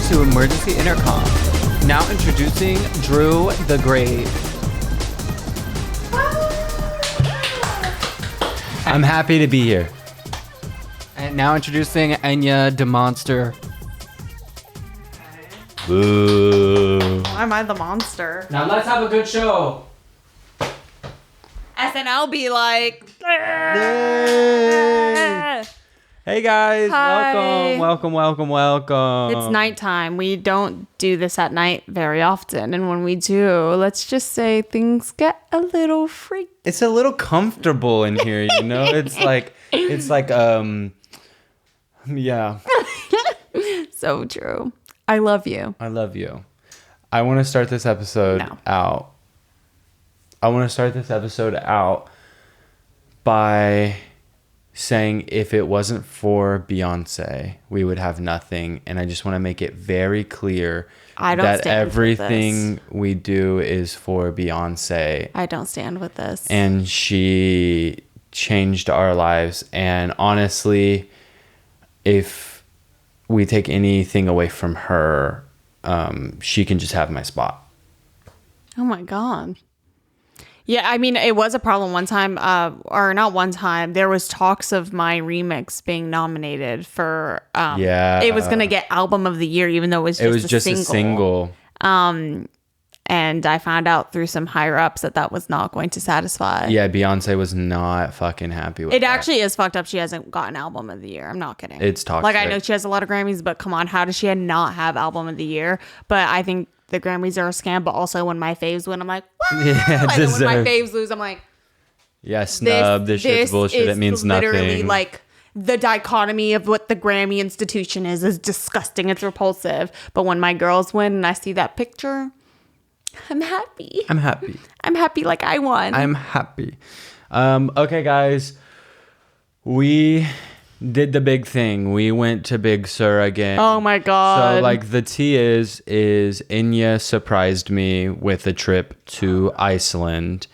to Emergency Intercom. Now introducing Drew the Great. I'm happy to be here. And now introducing Enya the Monster. Boo. Why am I the monster? Now let's have a good show. SNL be like... Hey guys, Hi. welcome. It's nighttime. We don't do this at night very often. And when we do, let's just say things get a little freaky. It's a little comfortable in here, you know? It's like, yeah. So true. I love you. I love you. I want to start this episode out. I want to start this episode out by saying if it wasn't for Beyonce, we would have nothing. And I just want to make it very clear that everything we do is for Beyonce. I don't stand with this. And she changed our lives. And honestly, if we take anything away from her, she can just have my spot. Oh my God. Yeah, I mean, it was a problem one time, or not one time. There was talks of my remix being nominated for. It was gonna get album of the year, even though it was just a single. And I found out through some higher ups that was not going to satisfy. Yeah, Beyonce was not fucking happy with it. That. Actually is fucked up. She hasn't gotten album of the year. I'm not kidding. It's toxic. Like, I know she has a lot of Grammys, but come on, how does she not have album of the year? But I think the Grammys are a scam. But also, when my faves win, I'm like, what? Yeah, and then when my faves lose, I'm like, yeah, snub. This shit's bullshit. It means nothing. Literally, like, the dichotomy of what the Grammy institution is disgusting. It's repulsive. But when my girls win and I see that picture, I'm happy. I'm happy like I won. I'm happy. Okay, guys. We did the big thing. We went to Big Sur again. Oh my God. So, like, the tea is Inya surprised me with a trip to Iceland.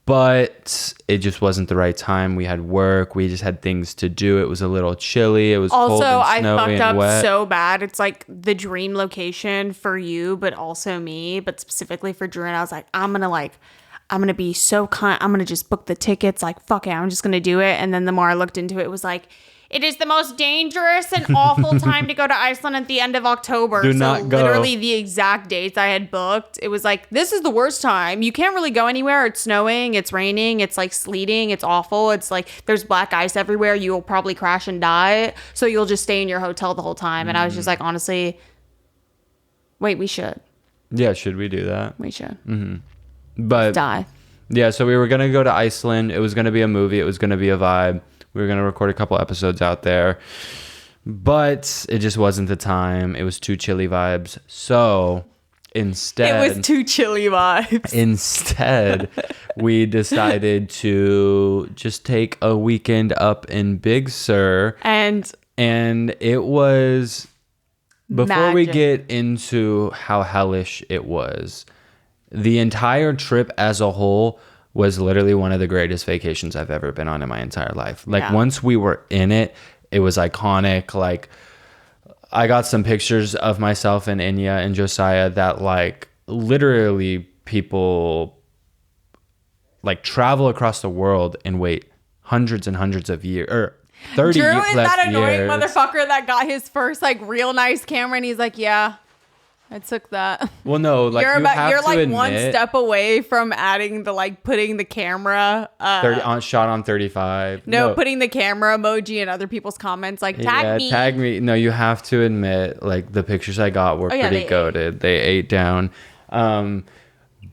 But it just wasn't the right time. We had work. We just had things to do. It was a little chilly. It was cold and snowy and wet. I fucked up so bad. It's like the dream location for you, but also me, but specifically for Drew. And I was like, I'm gonna be so kind. I'm gonna just book the tickets. Like, fuck it, I'm just gonna do it. And then the more I looked into it, it was like, it is the most dangerous and awful time to go to Iceland at the end of October. Do not go. Literally the exact dates I had booked, it was like, this is the worst time. You can't really go anywhere. It's snowing. It's raining. It's like sleeting. It's awful. It's like there's black ice everywhere. You will probably crash and die. So you'll just stay in your hotel the whole time. And I was just like, honestly, wait, we should. Yeah, should we do that? We should. Mm-hmm. But die. Yeah, so we were going to go to Iceland. It was going to be a movie. It was going to be a vibe. We were going to record a couple episodes out there. But it just wasn't the time. It was too chilly vibes. So instead... It was too chilly vibes. Instead, we decided to just take a weekend up in Big Sur. And it was... Before we get into how hellish it was, the entire trip as a whole was literally one of the greatest vacations I've ever been on in my entire life. Like, once we were in it, it was iconic. Like, I got some pictures of myself and Inya and Josiah that, like, literally people, like, travel across the world and wait hundreds and hundreds of years, or 30 Drew plus is that annoying years. motherfucker that got his first, like, real nice camera, and he's like, yeah, I took that. Well, no, like, you're like admit, one step away from adding the, like, putting the camera shot on 35. No, putting the camera emoji in other people's comments, like, tag me. No, you have to admit, like, the pictures I got were pretty goated. They ate down.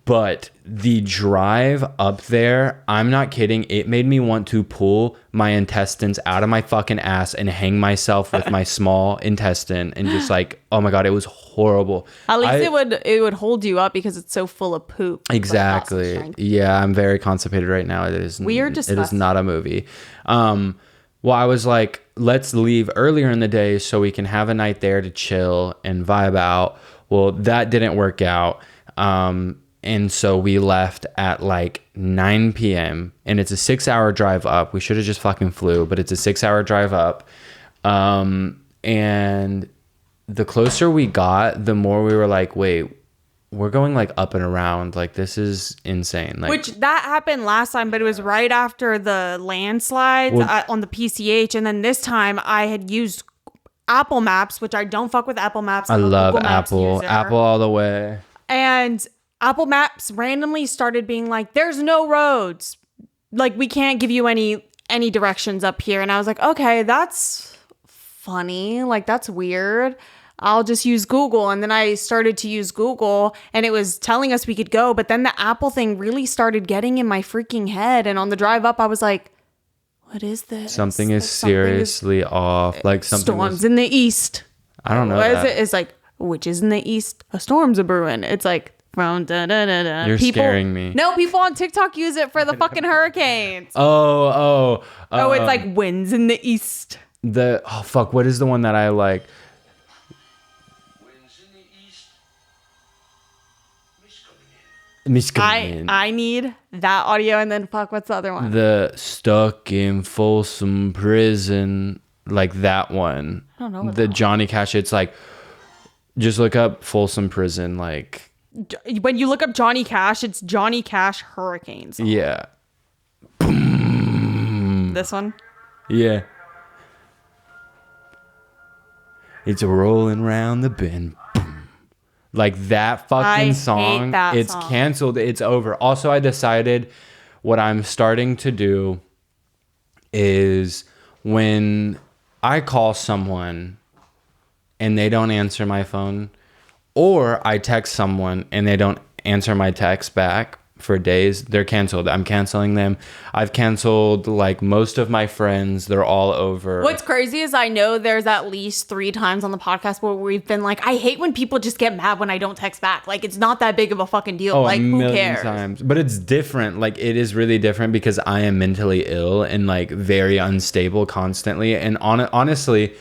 But the drive up there, I'm not kidding, it made me want to pull my intestines out of my fucking ass and hang myself with my small intestine and just, like, oh my God, it was horrible. At least it would hold you up because it's so full of poop. Exactly. Yeah, I'm very constipated right now. It is disgusting. It is not a movie. Well, I was like, let's leave earlier in the day so we can have a night there to chill and vibe out. Well, that didn't work out. And so we left at like 9 p.m. and it's a 6-hour drive up. We should have just fucking flew, but it's a 6-hour drive up. And the closer we got, the more we were like, wait, we're going like up and around. Like, this is insane. Like, which that happened last time, but it was right after the landslides on the PCH. And then this time I had used Apple Maps, which I don't fuck with Apple Maps. I love Apple. Apple all the way. And Apple Maps randomly started being like, there's no roads. Like, we can't give you any directions up here. And I was like, okay, that's funny. Like, that's weird. I'll just use Google. And then I started to use Google and it was telling us we could go. But then the Apple thing really started getting in my freaking head. And on the drive up, I was like, what is this? Something is seriously off. Like, something storms in the east. I don't know. What is it? It's like, witches in the east. A storm's a brewing. It's like, from da da da da. You're scaring me. No, people on TikTok use it for the fucking hurricanes. Oh, it's like winds in the east. What is the one that I like? I need that audio, and then what's the other one? The stuck in Folsom Prison, like that one. I don't know. The Johnny Cash. It's like, just look up Folsom Prison. Like, when you look up Johnny Cash, it's Johnny Cash Hurricane song. Yeah. This one. Yeah. It's rolling round the bend. Like that fucking song, it's canceled. It's over. Also, I decided what I'm starting to do is when I call someone and they don't answer my phone, or I text someone and they don't answer my text back for days, they're canceled. I'm canceling them. I've canceled like most of my friends. They're all over. What's crazy is I know there's at least 3 times on the podcast where we've been like, I hate when people just get mad when I don't text back. Like, it's not that big of a fucking deal. Oh, like, who cares? Times. But it's different. Like, it is really different because I am mentally ill and like very unstable constantly. And honestly,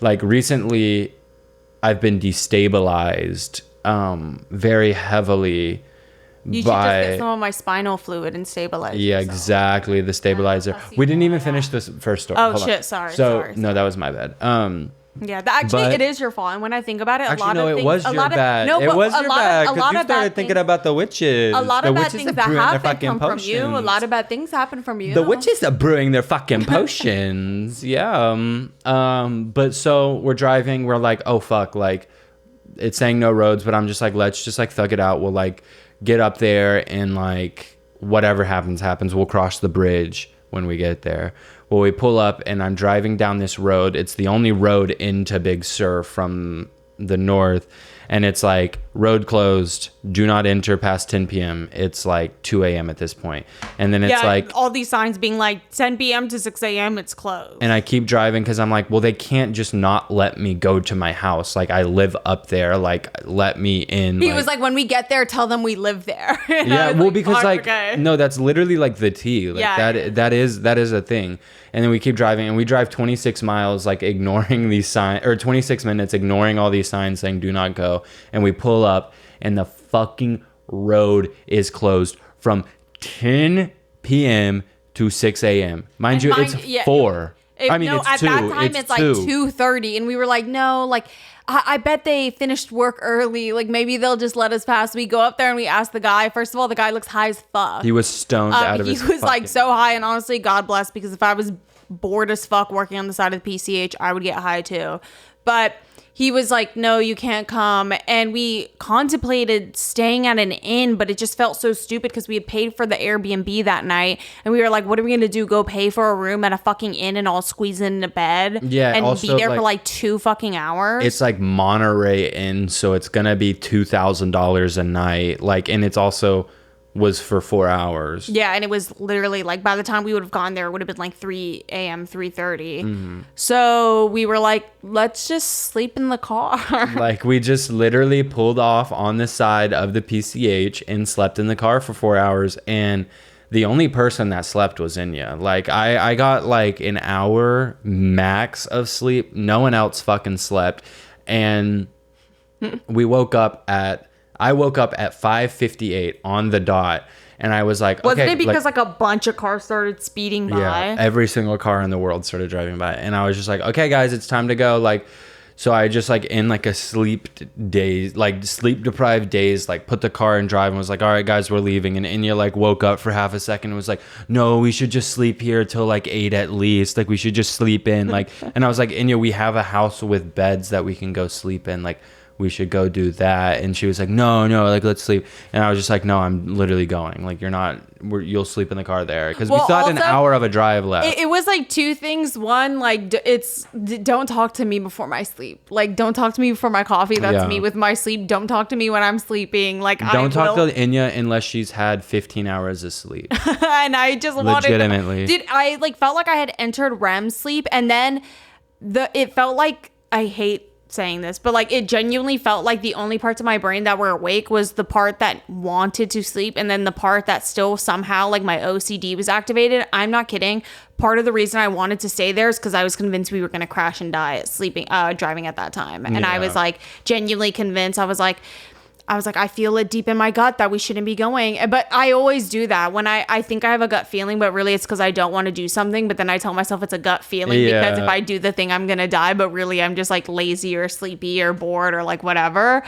like recently I've been destabilized very heavily. You should just get some of my spinal fluid and stabilize. Yeah, yourself. Exactly. The stabilizer. We didn't even finish this first story. Oh, shit. Sorry. No, that was my bad. Yeah, it is your fault. And when I think about it, it was your bad. It was your bad because you started thinking about the witches. A lot of bad things that happen come from you. A lot of bad things happen from you. The witches are brewing their fucking potions. Yeah. But so we're driving. We're like, oh fuck, like it's saying no roads, but I'm just like, let's just like thug it out. We'll like get up there and like whatever happens. We'll cross the bridge when we get there. Well, we pull up and I'm driving down this road. It's the only road into Big Sur from the north. And it's like road closed. Do not enter past 10 p.m. It's like 2 a.m. at this point. And then it's like all these signs being like 10 p.m. to 6 a.m. it's closed. And I keep driving because I'm like, well, they can't just not let me go to my house. Like I live up there. Like let me in. He was like, when we get there, tell them we live there. Yeah, well, like, because like okay. No, that's literally like the T. Like that is a thing. And then we keep driving and we drive 26 miles, like ignoring these signs, or 26 minutes, ignoring all these signs saying do not go. And we pull up and the fucking road is closed from 10 p.m. to 6 a.m. Mind you, it's 4. It's 2. At that time, it's like 2:30. And we were like, no, like, I bet they finished work early. Like, maybe they'll just let us pass. We go up there and we ask the guy. First of all, the guy looks high as fuck. He was stoned out of his He was like so high. And honestly, God bless, because if I was bored as fuck working on the side of the PCH, I would get high too. But he was like, no, you can't come. And we contemplated staying at an inn, but it just felt so stupid because we had paid for the Airbnb that night. And we were like, what are we going to do? Go pay for a room at a fucking inn and all squeeze into bed? Yeah. And also, be there for like 2 fucking hours? It's like Monterey Inn, so it's going to be $2,000 a night. Like, and it's also was for 4 hours. Yeah, and it was literally like by the time we would have gone there, it would have been like 3 a.m., 3:30. Mm-hmm. So we were like, let's just sleep in the car. Like we just literally pulled off on the side of the PCH and slept in the car for 4 hours. And the only person that slept was Inya. Like I got like an hour max of sleep. No one else fucking slept. And I woke up at 5:58 on the dot, and I was like, wasn't it because like a bunch of cars started speeding by? Yeah, every single car in the world started driving by, and I was just like, okay, guys, it's time to go. Like, So I just like in like a sleep deprived days, like put the car in drive and was like, all right, guys, we're leaving. And Inya like woke up for half a second and was like, no, we should just sleep here till like 8 at least. Like we should just sleep in. Like, and I was like, Inya, we have a house with beds that we can go sleep in. Like we should go do that. And she was like, no, like let's sleep. And I was just like, no, I'm literally going. Like you'll sleep in the car there. Because we still had an hour of a drive left. It was like two things. One, like don't talk to me before my sleep. Like don't talk to me before my coffee. That's me with my sleep. Don't talk to me when I'm sleeping. Like don't talk to Inya unless she's had 15 hours of sleep. And I just legitimately. Dude, I like felt like I had entered REM sleep, and then it felt like, I hate saying this, but like it genuinely felt like the only parts of my brain that were awake was the part that wanted to sleep, and then the part that still somehow like my OCD was activated. I'm not kidding. Part of the reason I wanted to stay there is because I was convinced we were going to crash and die driving at that time. And I was like genuinely convinced. I was like, I feel it deep in my gut that we shouldn't be going. But I always do that when I think I have a gut feeling, but really it's because I don't want to do something. But then I tell myself it's a gut feeling because if I do the thing, I'm going to die. But really I'm just like lazy or sleepy or bored or like whatever.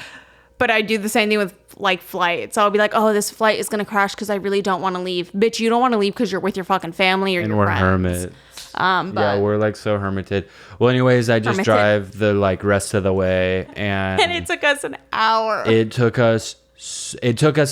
But I do the same thing with like flights. So I'll be like, oh, this flight is going to crash because I really don't want to leave. Bitch, you don't want to leave because you're with your fucking family or your friends. And we're hermits. Yeah, we're like so hermited. Well, anyways, I just drive the like rest of the way, and it took us an hour. It took us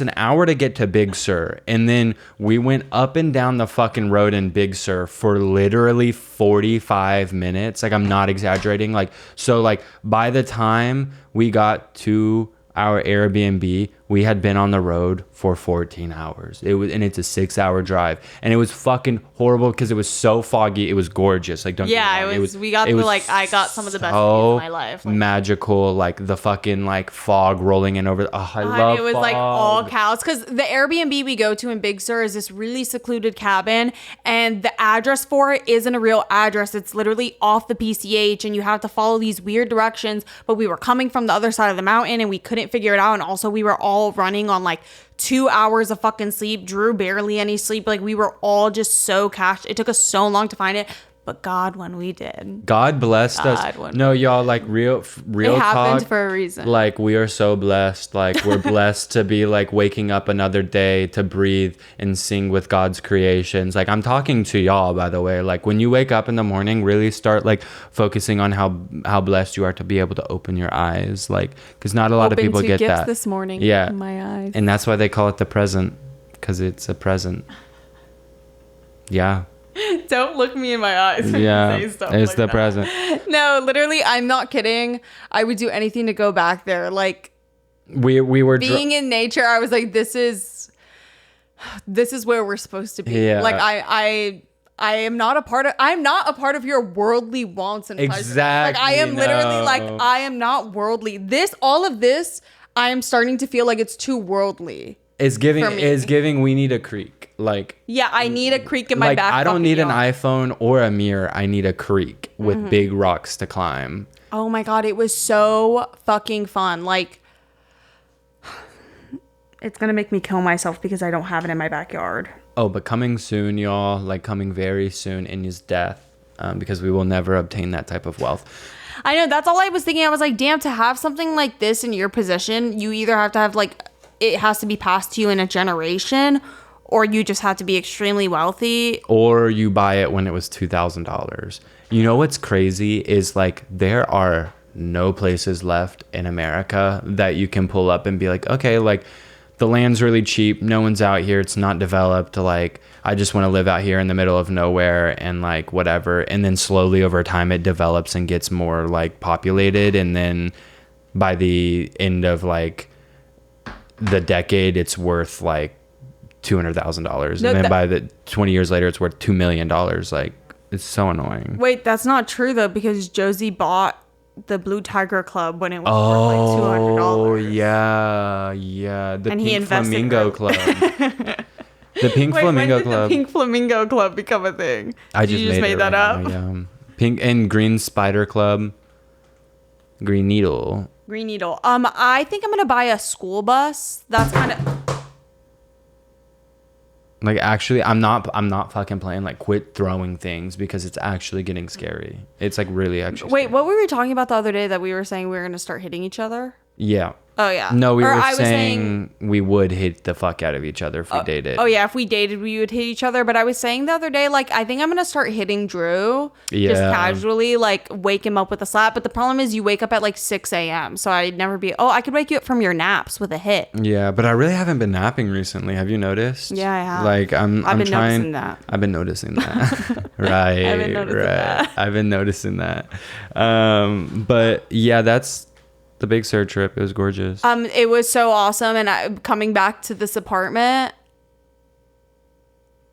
an hour to get to Big Sur, and then we went up and down the fucking road in Big Sur for literally 45 minutes. Like I'm not exaggerating. Like so, like by the time we got to our Airbnb, we had been on the road for 14 hours. It's a 6-hour drive, and it was fucking horrible because it was so foggy. It was gorgeous. Like I got some of the best views of my life. Like, magical, like the fucking like fog rolling in over. I love. It was fog. like all cows because the Airbnb we go to in Big Sur is this really secluded cabin, and the address for it isn't a real address. It's literally off the PCH, and you have to follow these weird directions. But we were coming from the other side of the mountain, and we couldn't figure it out. And also, we were all running on like 2 hours of fucking sleep. Drew barely any sleep. Like we were all just so cashed. It took us so long to find it. But God, when we did. God blessed us. No, y'all, like real it happened talk, for a reason. Like we are so blessed. Like we're blessed to be like waking up another day to breathe and sing with God's creations. Like I'm talking to y'all, by the way. Like when you wake up in the morning, really start like focusing on how blessed you are to be able to open your eyes. Like because not a lot of people get that. This morning. Yeah. In my eyes. And that's why they call it the present, because it's a present. Yeah. Don't look me in my eyes when you say stuff it's like the that. present. No, literally, I'm not kidding. I would do anything to go back there. Like we were being in nature. I was like, this is where we're supposed to be. Yeah. Like I am not a part of. I'm not a part of your worldly wants and pleasures. Exactly. Like I am literally like I am not worldly. All of this, I am starting to feel like it's too worldly. It's giving. We need a creek. Like yeah, I need a creek in my back. I don't need an iPhone or a mirror. I need a creek with big rocks to climb. Oh my God, it was so fucking fun. Like it's gonna make me kill myself because I don't have it in my backyard. Oh, but coming soon, y'all. Like coming very soon, Inya's death, because we will never obtain that type of wealth. I know. That's all I was thinking. I was like, damn, to have something like this in your possession, you either have to have like it has to be passed to you in a generation, or you just have to be extremely wealthy. Or you buy it when it was $2,000. You know what's crazy is like there are no places left in America that you can pull up and be like, okay, like the land's really cheap. No one's out here. It's not developed. Like I just want to live out here in the middle of nowhere and like whatever. And then slowly over time it develops and gets more like populated. And then by the end of like the decade, it's worth like $200,000, and then by the 20 years later it's worth $2 million. Like it's so annoying. Wait, that's not true though, because Josie bought the Blue Tiger Club when it was worth like $200. Oh yeah, the Pink Flamingo Club. The Pink Flamingo Club. The Pink Flamingo Club become a thing? I just made that up. Yeah. Pink and Green Spider Club. Green Needle. I think I'm gonna buy a school bus. That's kind of. Like, actually, I'm not fucking playing. Like, quit throwing things because it's actually getting scary. It's like really actually Wait, scary. what were we talking about the other day that we were saying we were going to start hitting each other? Yeah. Oh, yeah. No, we were saying we would hit the fuck out of each other if we dated. Oh, yeah. If we dated, we would hit each other. But I was saying the other day, like, I think I'm going to start hitting Drew just casually, like, wake him up with a slap. But the problem is you wake up at, like, 6 a.m. So I'd never be, I could wake you up from your naps with a hit. Yeah, but I really haven't been napping recently. Have you noticed? Yeah, I have. Like, I've been noticing that. Right. I've been noticing that. But yeah, that's the Big Sur trip. It was gorgeous. It was so awesome. And coming back to this apartment,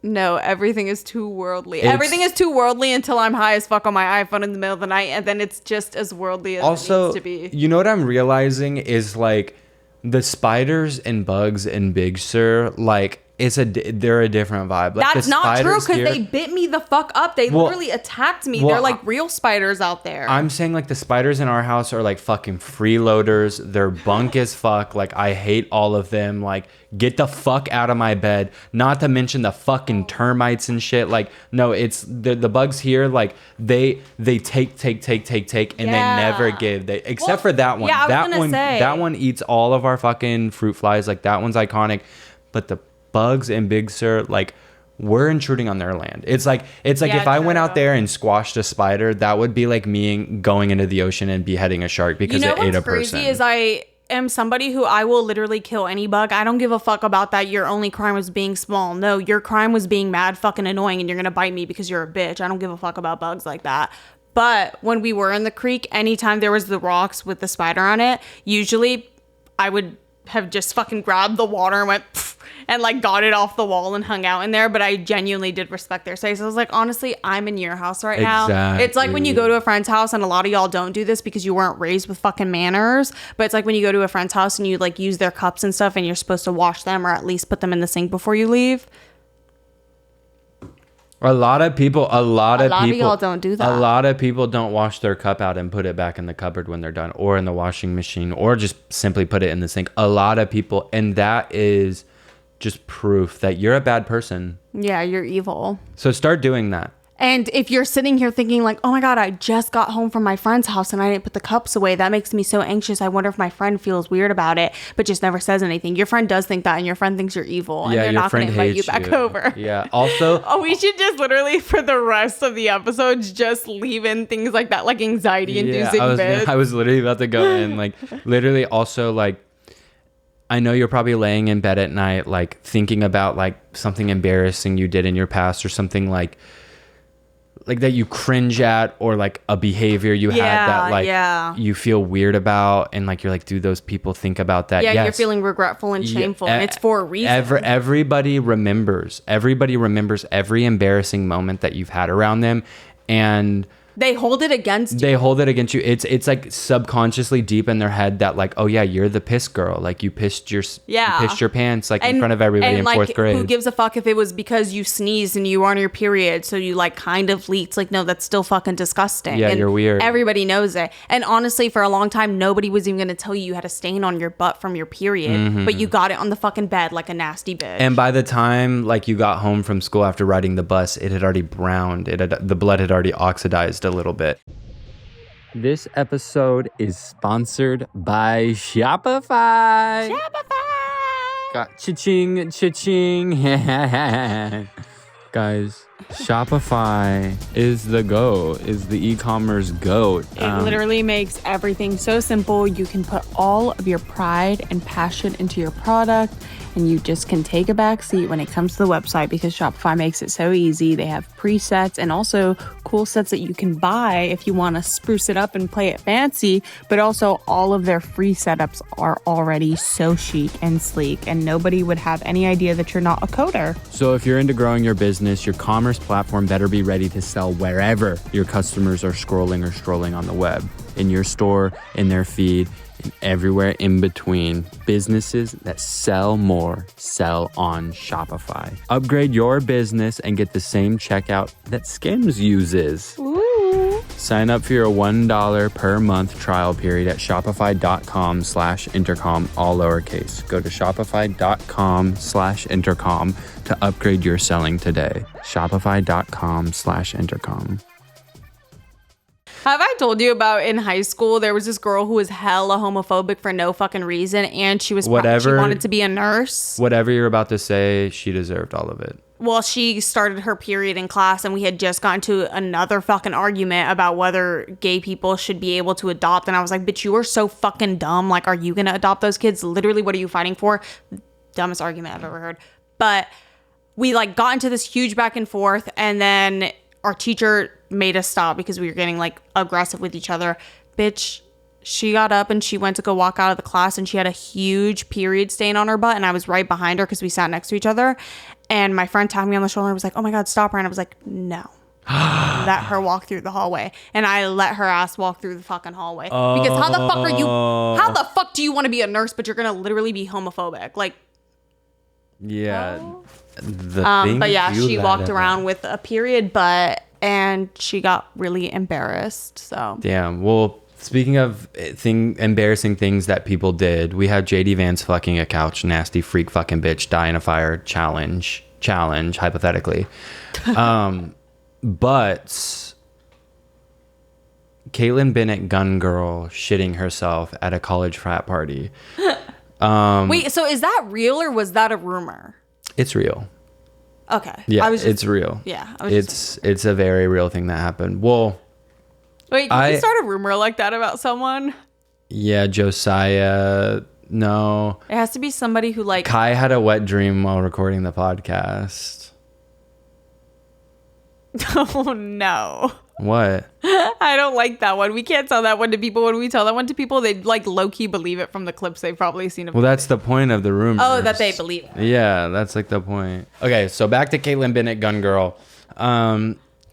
no, everything is too worldly. Everything is too worldly until I'm high as fuck on my iPhone in the middle of the night, and then it's just as worldly as it needs to be. You know what I'm realizing is, like, the spiders and bugs in Big Sur, like, they're a different vibe. Like, that's not true, because they bit me the fuck up. They literally attacked me. They're like real spiders out there. I'm saying, like, the spiders in our house are like fucking freeloaders. They're bunk as fuck. Like, I hate all of them. Like, get the fuck out of my bed. Not to mention the fucking termites and shit. Like, no, it's the bugs here. Like, they take, and they never give. Except for that one. Yeah, that one eats all of our fucking fruit flies. Like, that one's iconic. But the bugs in Big Sur, like, we're intruding on their land. It's like if I went out there and squashed a spider, that would be like me going into the ocean and beheading a shark because it ate a person. What's crazy is I am somebody who I will literally kill any bug. I don't give a fuck about that. Your only crime was being small. No, your crime was being mad fucking annoying and you're gonna bite me because you're a bitch. I don't give a fuck about bugs like that. But when we were in the creek, anytime there was the rocks with the spider on it, usually I would have just fucking grabbed the water and went and like got it off the wall and hung out in there. But I genuinely did respect their space. I was like, honestly, I'm in your house right now. It's like when you go to a friend's house, and a lot of y'all don't do this because you weren't raised with fucking manners, but it's like when you go to a friend's house and you like use their cups and stuff and you're supposed to wash them or at least put them in the sink before you leave. A lot of people y'all don't do that. A lot of people don't wash their cup out and put it back in the cupboard when they're done, or in the washing machine, or just simply put it in the sink. A lot of people, and that is just proof that you're a bad person. Yeah, you're evil. So start doing that. And if you're sitting here thinking like, oh my God, I just got home from my friend's house and I didn't put the cups away, that makes me so anxious. I wonder if my friend feels weird about it, but just never says anything. Your friend does think that, and your friend thinks you're evil, and they're not going to invite you back over. Yeah. Also, we should just literally for the rest of the episodes just leave in things like that, like anxiety-inducing bits. I was literally about to go in, like, literally. Also, like, I know you're probably laying in bed at night, like, thinking about like something embarrassing you did in your past, or something like that you cringe at, or like a behavior you had that like you feel weird about, and like you're like, do those people think about that? Yeah, yes. You're feeling regretful and shameful, and it's for a reason. Everybody remembers every embarrassing moment that you've had around them, and they hold it against you. It's like subconsciously deep in their head that like, oh yeah, you're the piss girl. Like you pissed your pants like in front of everybody in fourth grade. Who gives a fuck if it was because you sneezed and you were on your period, so you like kind of leaked? Like, no, that's still fucking disgusting. Yeah, and you're weird. Everybody knows it. And honestly, for a long time, nobody was even going to tell you had a stain on your butt from your period, but you got it on the fucking bed like a nasty bitch. And by the time like you got home from school after riding the bus, it had already browned. The blood had already oxidized a little bit. This episode is sponsored by Shopify. Got cha-ching, cha-ching. Guys, Shopify is the e-commerce GOAT. It literally makes everything so simple. You can put all of your pride and passion into your product, and you just can take a back seat when it comes to the website, because Shopify makes it so easy. They have presets and also cool sets that you can buy if you want to spruce it up and play it fancy, but also all of their free setups are already so chic and sleek, and nobody would have any idea that you're not a coder. So if you're into growing your business, your commerce platform better be ready to sell wherever your customers are scrolling or strolling on the web, in your store, in their feed, and everywhere in between. Businesses that sell more sell on Shopify. Upgrade your business and get the same checkout that Skims uses. Ooh. Sign up for your $1 per month trial period at shopify.com/intercom, all lowercase. Go to shopify.com/intercom to upgrade your selling today. Shopify.com/intercom. Have I told you about in high school, there was this girl who was hella homophobic for no fucking reason, and she wanted to be a nurse? Whatever you're about to say, she deserved all of it. Well, she started her period in class, and we had just gotten to another fucking argument about whether gay people should be able to adopt. And I was like, bitch, you are so fucking dumb. Like, are you going to adopt those kids? Literally, what are you fighting for? Dumbest argument I've ever heard. But we like got into this huge back and forth, and then our teacher made us stop because we were getting like aggressive with each other. Bitch, she got up and she went to go walk out of the class, and she had a huge period stain on her butt, and I was right behind her because we sat next to each other. And my friend tapped me on the shoulder and was like, oh my God, stop her. And I was like, no. Let her walk through the hallway. And I let her ass walk through the fucking hallway. Because how the fuck do you want to be a nurse, but you're going to literally be homophobic? Like, yeah. But yeah, she walked around with a period butt, and she got really embarrassed. So damn. Well, speaking of embarrassing things that people did, we had JD Vance fucking a couch, nasty freak fucking bitch, die in a fire challenge hypothetically. But Caitlyn Bennett gun girl shitting herself at a college frat party. Wait, so is that real or was that a rumor? It's real. Okay. Yeah, it's real. Yeah. It's a very real thing that happened. Well, wait, can you start a rumor like that about someone? Yeah, Josiah. No. It has to be somebody who like... Kai had a wet dream while recording the podcast. Oh, no. What? I don't like that one. We can't tell that one to people. When we tell that one to people, they like low-key believe it from the clips they've probably seen of. Well, that's the point of the rumors. Oh, that they believe it. Yeah, that's like the point. Okay, so back to Caitlyn Bennett gun girl.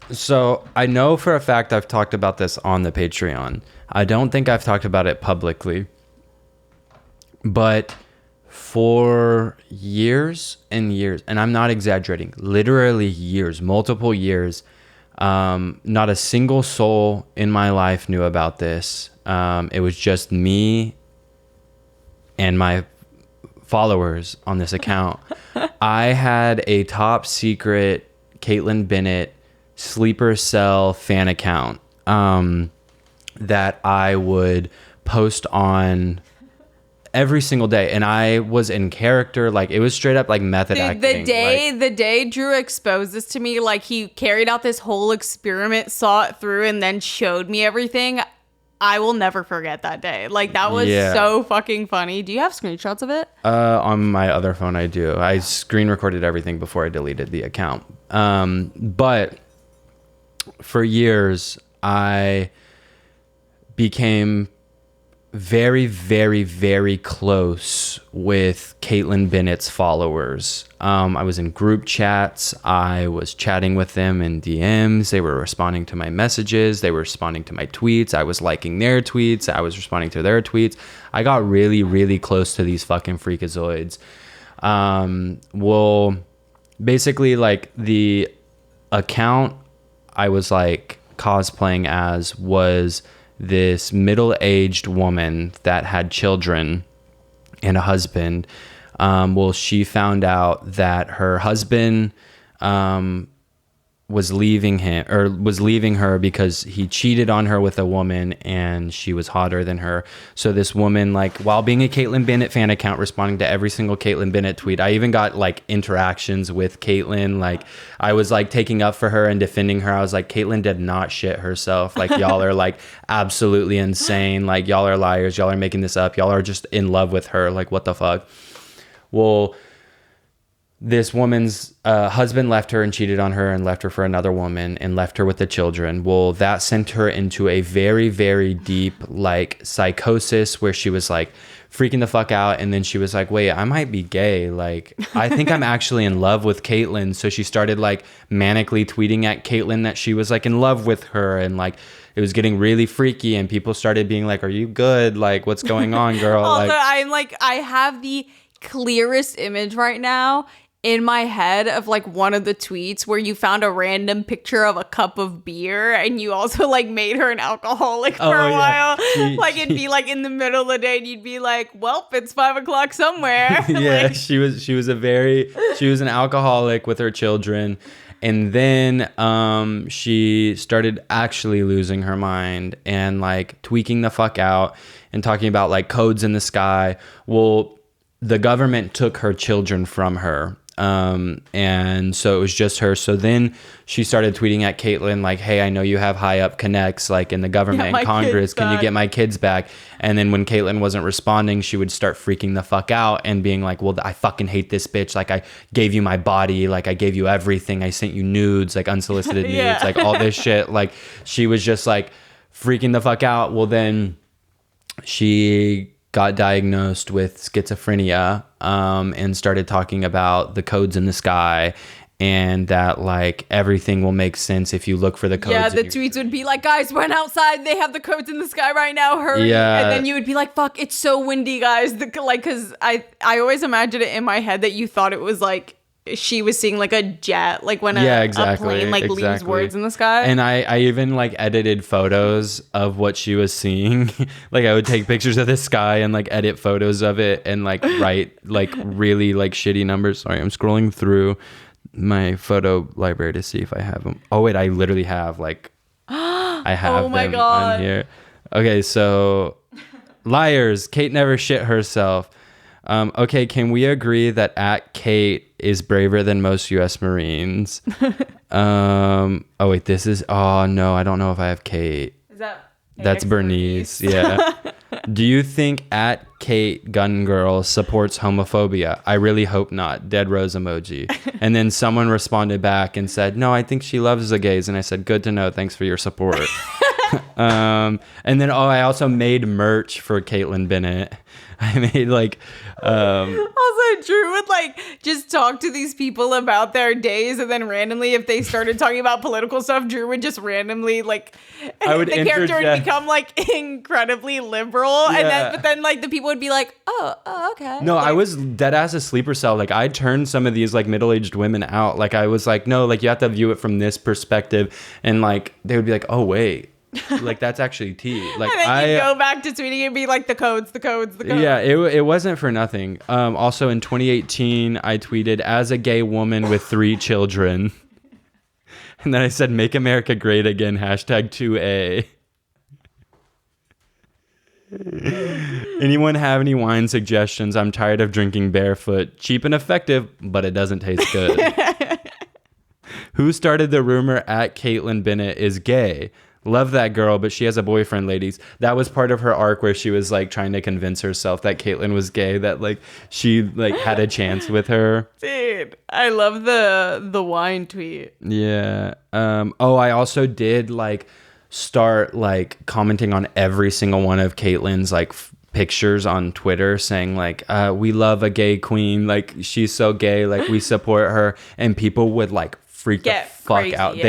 So I know for a fact I've talked about this on the Patreon. I don't think I've talked about it publicly. But for years and years, and I'm not exaggerating, literally years, multiple years, not a single soul in my life knew about this. It was just me and my followers on this account. I had a top secret Caitlyn Bennett sleeper cell fan account that I would post on every single day, and I was in character. Like, it was straight up like method acting. The day Drew exposed this to me, like he carried out this whole experiment, saw it through, and then showed me everything. I will never forget that day. Like, that was so fucking funny. Do you have screenshots of it? On my other phone, I do. I screen recorded everything before I deleted the account. But for years, I became very, very, very close with Caitlyn Bennett's followers. I was in group chats. I was chatting with them in DMs. They were responding to my messages. They were responding to my tweets. I was liking their tweets. I was responding to their tweets. I got really, really close to these fucking freakazoids. Well, basically, like, the account I was like cosplaying as was this middle-aged woman that had children and a husband. Well, she found out that her husband was leaving her because he cheated on her with a woman and she was hotter than her. So this woman, like, while being a Caitlyn Bennett fan account, responding to every single Caitlyn Bennett tweet, I even got like interactions with Caitlyn. Like, I was like taking up for her and defending her. I was like, Caitlyn did not shit herself. Like, y'all are like absolutely insane. Like, y'all are liars. Y'all are making this up. Y'all are just in love with her. Like, what the fuck? Well, this woman's husband left her and cheated on her and left her for another woman and left her with the children. Well, that sent her into a very, very deep like psychosis where she was like freaking the fuck out. And then she was like, wait, I might be gay. Like, I think I'm actually in love with Caitlyn. So she started like manically tweeting at Caitlyn that she was like in love with her, and like it was getting really freaky, and people started being like, are you good? Like, what's going on, girl? Also, I have the clearest image right now in my head of like one of the tweets where you found a random picture of a cup of beer and you also like made her an alcoholic for a while. Like it'd be like in the middle of the day and you'd be like, well, it's 5:00 somewhere. Yeah, like, she was an alcoholic with her children. And then she started actually losing her mind and like tweaking the fuck out and talking about like codes in the sky. Well, the government took her children from her. And so it was just her. So then she started tweeting at Caitlyn like, hey, I know you have high up connects like in the government and Congress. Can you get my kids back? And then when Caitlyn wasn't responding, she would start freaking the fuck out and being like, well, I fucking hate this bitch. Like I gave you my body. Like I gave you everything. I sent you nudes, like unsolicited nudes, like all this shit. Like she was just like freaking the fuck out. Well, then she got diagnosed with schizophrenia and started talking about the codes in the sky and that like everything will make sense if you look for the codes. Yeah, the tweets would be like, guys, run outside. They have the codes in the sky right now. Hurry. Yeah. And then you would be like, fuck, it's so windy, guys. Like, because I always imagined it in my head that you thought it was like she was seeing like a jet, like when a plane like leaves words in the sky. And I even like edited photos of what she was seeing. Like I would take pictures of the sky and like edit photos of it and like write like really like shitty numbers. Sorry, I'm scrolling through my photo library to see if I have them. Oh wait, I literally have like I have them on here. Okay, so liars. Kate never shit herself. Okay, can we agree that at Kate is braver than most U.S. Marines? Oh wait, oh no, I don't know if I have Kate. Is that? That's Bernice. Yeah. Do you think at Kate Gun Girl supports homophobia? I really hope not. Dead rose emoji. And then someone responded back and said, no, I think she loves the gays. And I said, good to know. Thanks for your support. And then I also made merch for Caitlyn Bennett. I made like also Drew would like just talk to these people about their days and then randomly if they started talking about political stuff, Drew would just randomly like the character would become like incredibly liberal. Yeah. But then like the people would be like, oh okay. No, like, I was dead ass a sleeper cell. Like I turned some of these like middle-aged women out. Like I was like, no, like you have to view it from this perspective. And like they would be like, oh wait. Like that's actually tea. Like and then you go back to tweeting and be like the codes. Yeah, it wasn't for nothing. Also in 2018 I tweeted as a gay woman with 3 children. And then I said make America great again #2A. Anyone have any wine suggestions? I'm tired of drinking barefoot. Cheap and effective, but it doesn't taste good. Who started the rumor at Caitlyn Bennett is gay? Love that girl, but she has a boyfriend, ladies. That was part of her arc where she was like trying to convince herself that Caitlyn was gay, that like she like had a chance with her. Dude, I love the wine tweet. Yeah. I also did like start like commenting on every single one of Caitlyn's like pictures on Twitter saying like we love a gay queen, like she's so gay, like we support her, and people would like freak the fuck crazy, out. Yeah.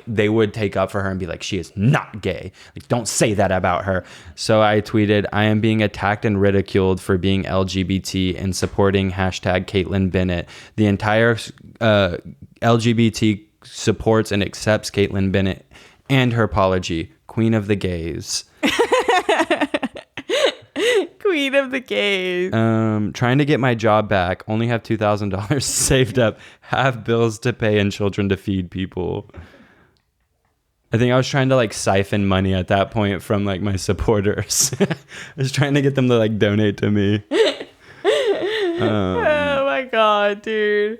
They would take up for her and be like, she is not gay. Like, don't say that about her. So I tweeted, I am being attacked and ridiculed for being LGBT and supporting #Caitlyn Bennett. The entire LGBT supports and accepts Caitlyn Bennett and her apology. Queen of the gays. Queen of the gays. Trying to get my job back. Only have $2,000 saved up. Have bills to pay and children to feed people. I think I was trying to like siphon money at that point from like my supporters. I was trying to get them to like donate to me. Oh my god, dude.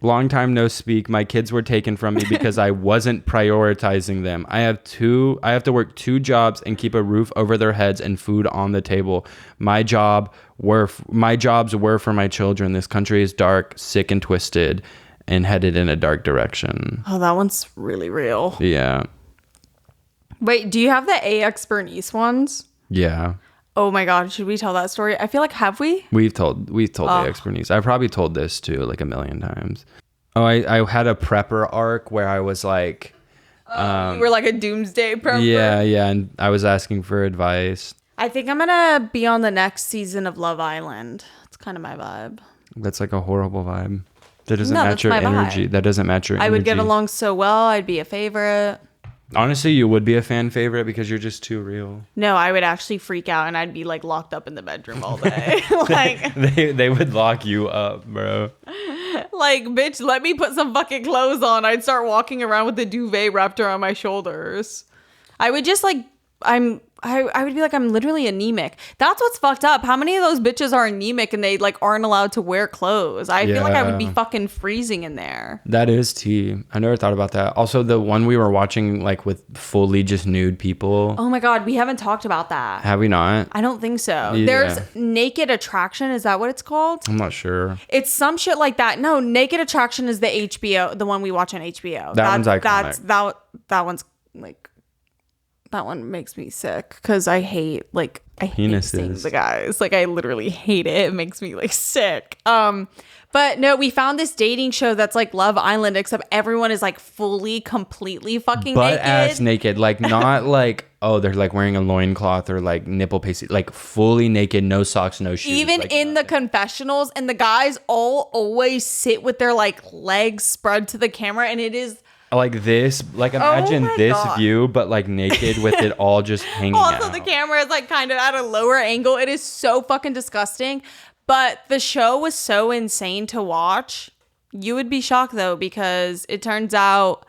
Long time no speak. My kids were taken from me because I wasn't prioritizing them. I have to work 2 jobs and keep a roof over their heads and food on the table. My jobs were for my children. This country is dark, sick, and twisted, and headed in a dark direction. Oh, that one's really real. Yeah. Wait, do you have the AX Bernice ones? Yeah. Oh my god, should we tell that story? I feel like, have we? We've told the expertise. I probably told this too like a million times. Oh, I had a prepper arc where I was like, you were like a doomsday prepper. Yeah, and I was asking for advice. I think I'm gonna be on the next season of Love Island. It's kind of my vibe. That's like a horrible vibe. That doesn't match your energy. Vibe. That doesn't match your energy. I would get along so well. I'd be a favorite. Honestly, you would be a fan favorite because you're just too real. No, I would actually freak out and I'd be like locked up in the bedroom all day. Like they would lock you up, bro. Like, bitch, let me put some fucking clothes on. I'd start walking around with the duvet wrapped around my shoulders. I would just like I would be like, I'm literally anemic. That's what's fucked up. How many of those bitches are anemic and they like aren't allowed to wear clothes? I feel like I would be fucking freezing in there. That is tea. I never thought about that. Also, the one we were watching like with fully just nude people. Oh my God, we haven't talked about that. Have we not? I don't think so. Yeah. There's Naked Attraction. Is that what it's called? I'm not sure. It's some shit like that. No, Naked Attraction is the HBO, the one we watch on HBO. One's iconic. That one's like... That one makes me sick because I hate penises. Seeing the guys. Like I literally hate it. It makes me like sick. But no, we found this dating show that's like Love Island, except everyone is like fully, completely fucking butt ass naked. Like not like, oh, they're like wearing a loincloth or like nipple pasty, like fully naked, no socks, no shoes. Even like, in the confessionals, and the guys always sit with their like legs spread to the camera, and it is like this, like imagine this God. View, but like naked with it all just hanging out. Also, the camera is like kind of at a lower angle. It is so fucking disgusting. But the show was so insane to watch. You would be shocked though, because it turns out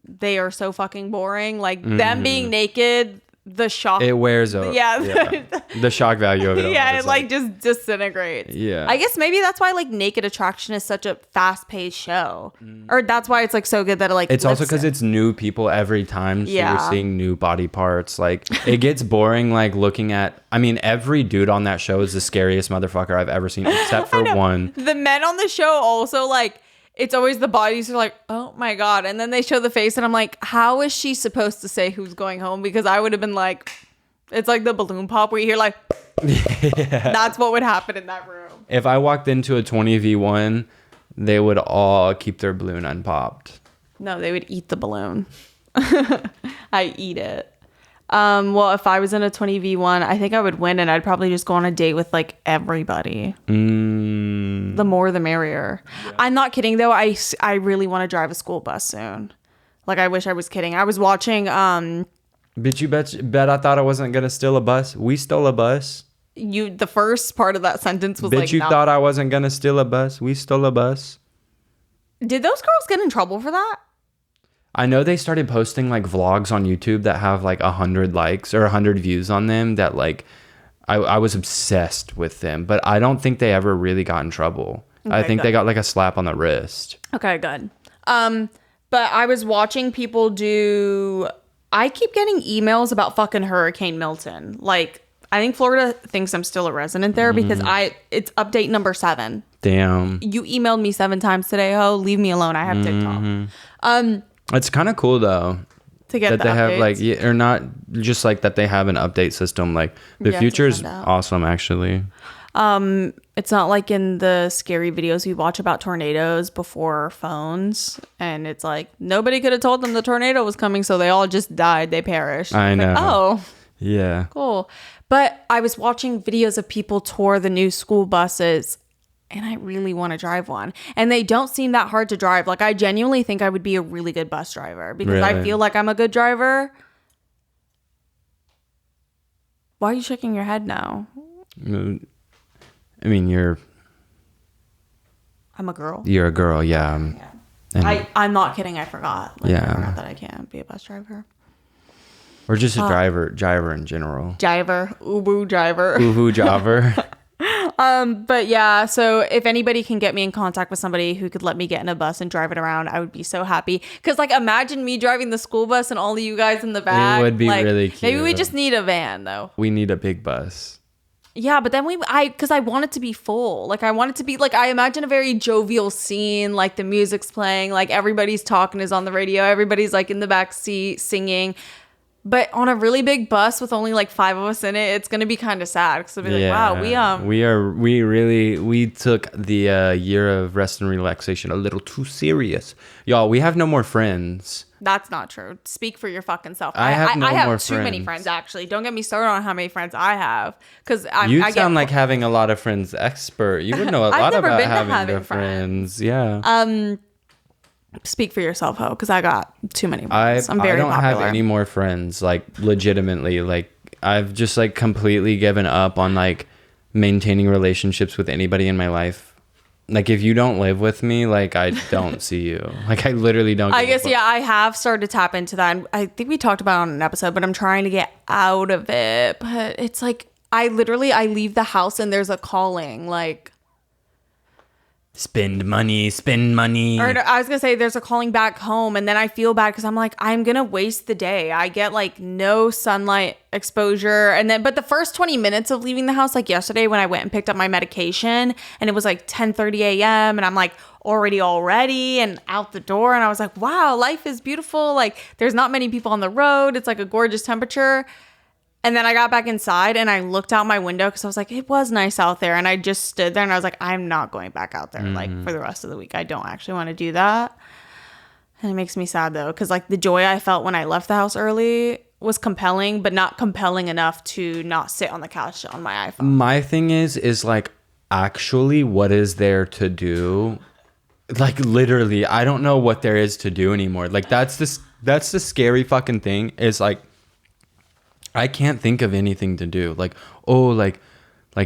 they are so fucking boring. Like them being naked, the shock. It wears up. Yeah. The shock value of it. Yeah, it like just disintegrates. Yeah. I guess maybe that's why like Naked Attraction is such a fast-paced show. Or that's why it's like so good that it like it's also because it's new people every time. So you're seeing new body parts. Like it gets boring like looking at, I mean, every dude on that show is the scariest motherfucker I've ever seen, except for one. The men on the show also like, it's always the bodies are like, oh my God. And then they show the face and I'm like, how is she supposed to say who's going home? Because I would have been like, it's like the balloon pop where you hear like, that's what would happen in that room. If I walked into a 20v1, they would all keep their balloon unpopped. No, they would eat the balloon. I eat it. Well, if I was in a 20v1, I think I would win and I'd probably just go on a date with like everybody. The more the merrier. Yeah. I'm not kidding though. I really want to drive a school bus soon. Like I wish I was kidding. I was watching Bitch, you bet I thought I wasn't gonna steal a bus. We stole a bus. The first part of that sentence was bitch, like, you thought I wasn't gonna steal a bus. We stole a bus. Did those girls get in trouble for that? I know they started posting like vlogs on YouTube that have like 100 likes or 100 views on them that like I was obsessed with them, but I don't think they ever really got in trouble. Okay, I think they got like a slap on the wrist. Okay, good. But I was watching people I keep getting emails about fucking Hurricane Milton. Like, I think Florida thinks I'm still a resident there because it's update number 7. Damn. You emailed me 7 times today, ho. Leave me alone. I have TikTok. It's kind of cool though. To get that the they updates. have like, or not just like that they have an update system. Like the future is awesome actually. It's not like in the scary videos we watch about tornadoes before phones, and it's like nobody could have told them the tornado was coming, so they all just died. They perished. I know. Like, oh, yeah, cool. But I was watching videos of people tour the new school buses, and I really want to drive one. And they don't seem that hard to drive. Like I genuinely think I would be a really good bus driver because I feel like I'm a good driver. Why are you shaking your head now? I mean, I'm a girl. You're a girl, yeah. I'm not kidding. I forgot. Like, yeah. I forgot that I can't be a bus driver. Or just a driver in general. Driver. Ubu driver. Ubu driver. But yeah, so if anybody can get me in contact with somebody who could let me get in a bus and drive it around, I would be so happy. Because like imagine me driving the school bus and all of you guys in the back. It would be like, really cute. Maybe we just need a van though. We need a big bus. Yeah, but then because I want it to be full. Like I want it to be like, I imagine a very jovial scene, like the music's playing, like everybody's talking is on the radio, everybody's like in the back seat singing. But on a really big bus with only like 5 of us in it, it's gonna be kind of sad because it'll be like, wow, we took the year of rest and relaxation a little too serious, y'all. We have no more friends. That's not true. Speak for your fucking self. I have more too many friends, actually. Don't get me started on how many friends I have. Because you sound like having a lot of friends expert. You would know a lot about having friends. Yeah. Speak for yourself, ho, because I got too many friends. I'm very popular. I don't have any more friends, like, legitimately. Like, I've just, like, completely given up on, like, maintaining relationships with anybody in my life. Like, if you don't live with me, like, I don't see you. Like, I literally don't. I guess, I have started to tap into that. And I think we talked about it on an episode, but I'm trying to get out of it. But it's like, I leave the house and there's a calling, like, spend money. Or I was going to say there's a calling back home, and then I feel bad because I'm like, I'm going to waste the day. I get like no sunlight exposure. And then, but the first 20 minutes of leaving the house, like yesterday when I went and picked up my medication and it was like 10:30 a.m. and I'm like already and out the door. And I was like, wow, life is beautiful. Like there's not many people on the road. It's like a gorgeous temperature. And then I got back inside and I looked out my window because I was like, it was nice out there. And I just stood there and I was like, I'm not going back out there like for the rest of the week. I don't actually want to do that. And it makes me sad though, because like the joy I felt when I left the house early was compelling, but not compelling enough to not sit on the couch on my iPhone. My thing is like, actually, what is there to do? Like literally, I don't know what there is to do anymore. Like that's the scary fucking thing is like, I can't think of anything to do. Like, oh, like,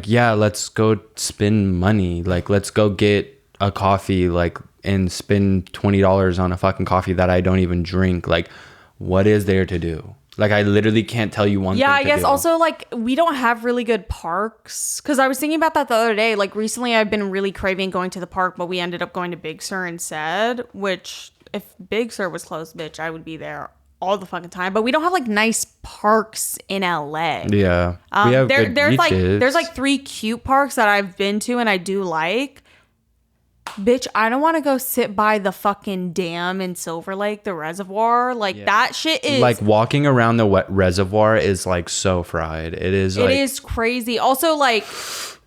yeah, let's go spend money. Like, let's go get a coffee, like, and spend $20 on a fucking coffee that I don't even drink. Like, what is there to do? Like, I literally can't tell you one thing. Yeah, I guess also, like, we don't have really good parks. Because I was thinking about that the other day. Like, recently I've been really craving going to the park, but we ended up going to Big Sur instead. Which, if Big Sur was closed, bitch, I would be there all the fucking time. But we don't have like nice parks in LA. Yeah. We have good beaches. There's like 3 cute parks that I've been to and I do like. Bitch, I don't want to go sit by the fucking dam in Silver Lake, the reservoir. Like that shit is like walking around the wet reservoir is like so fried. It is crazy. Also, like,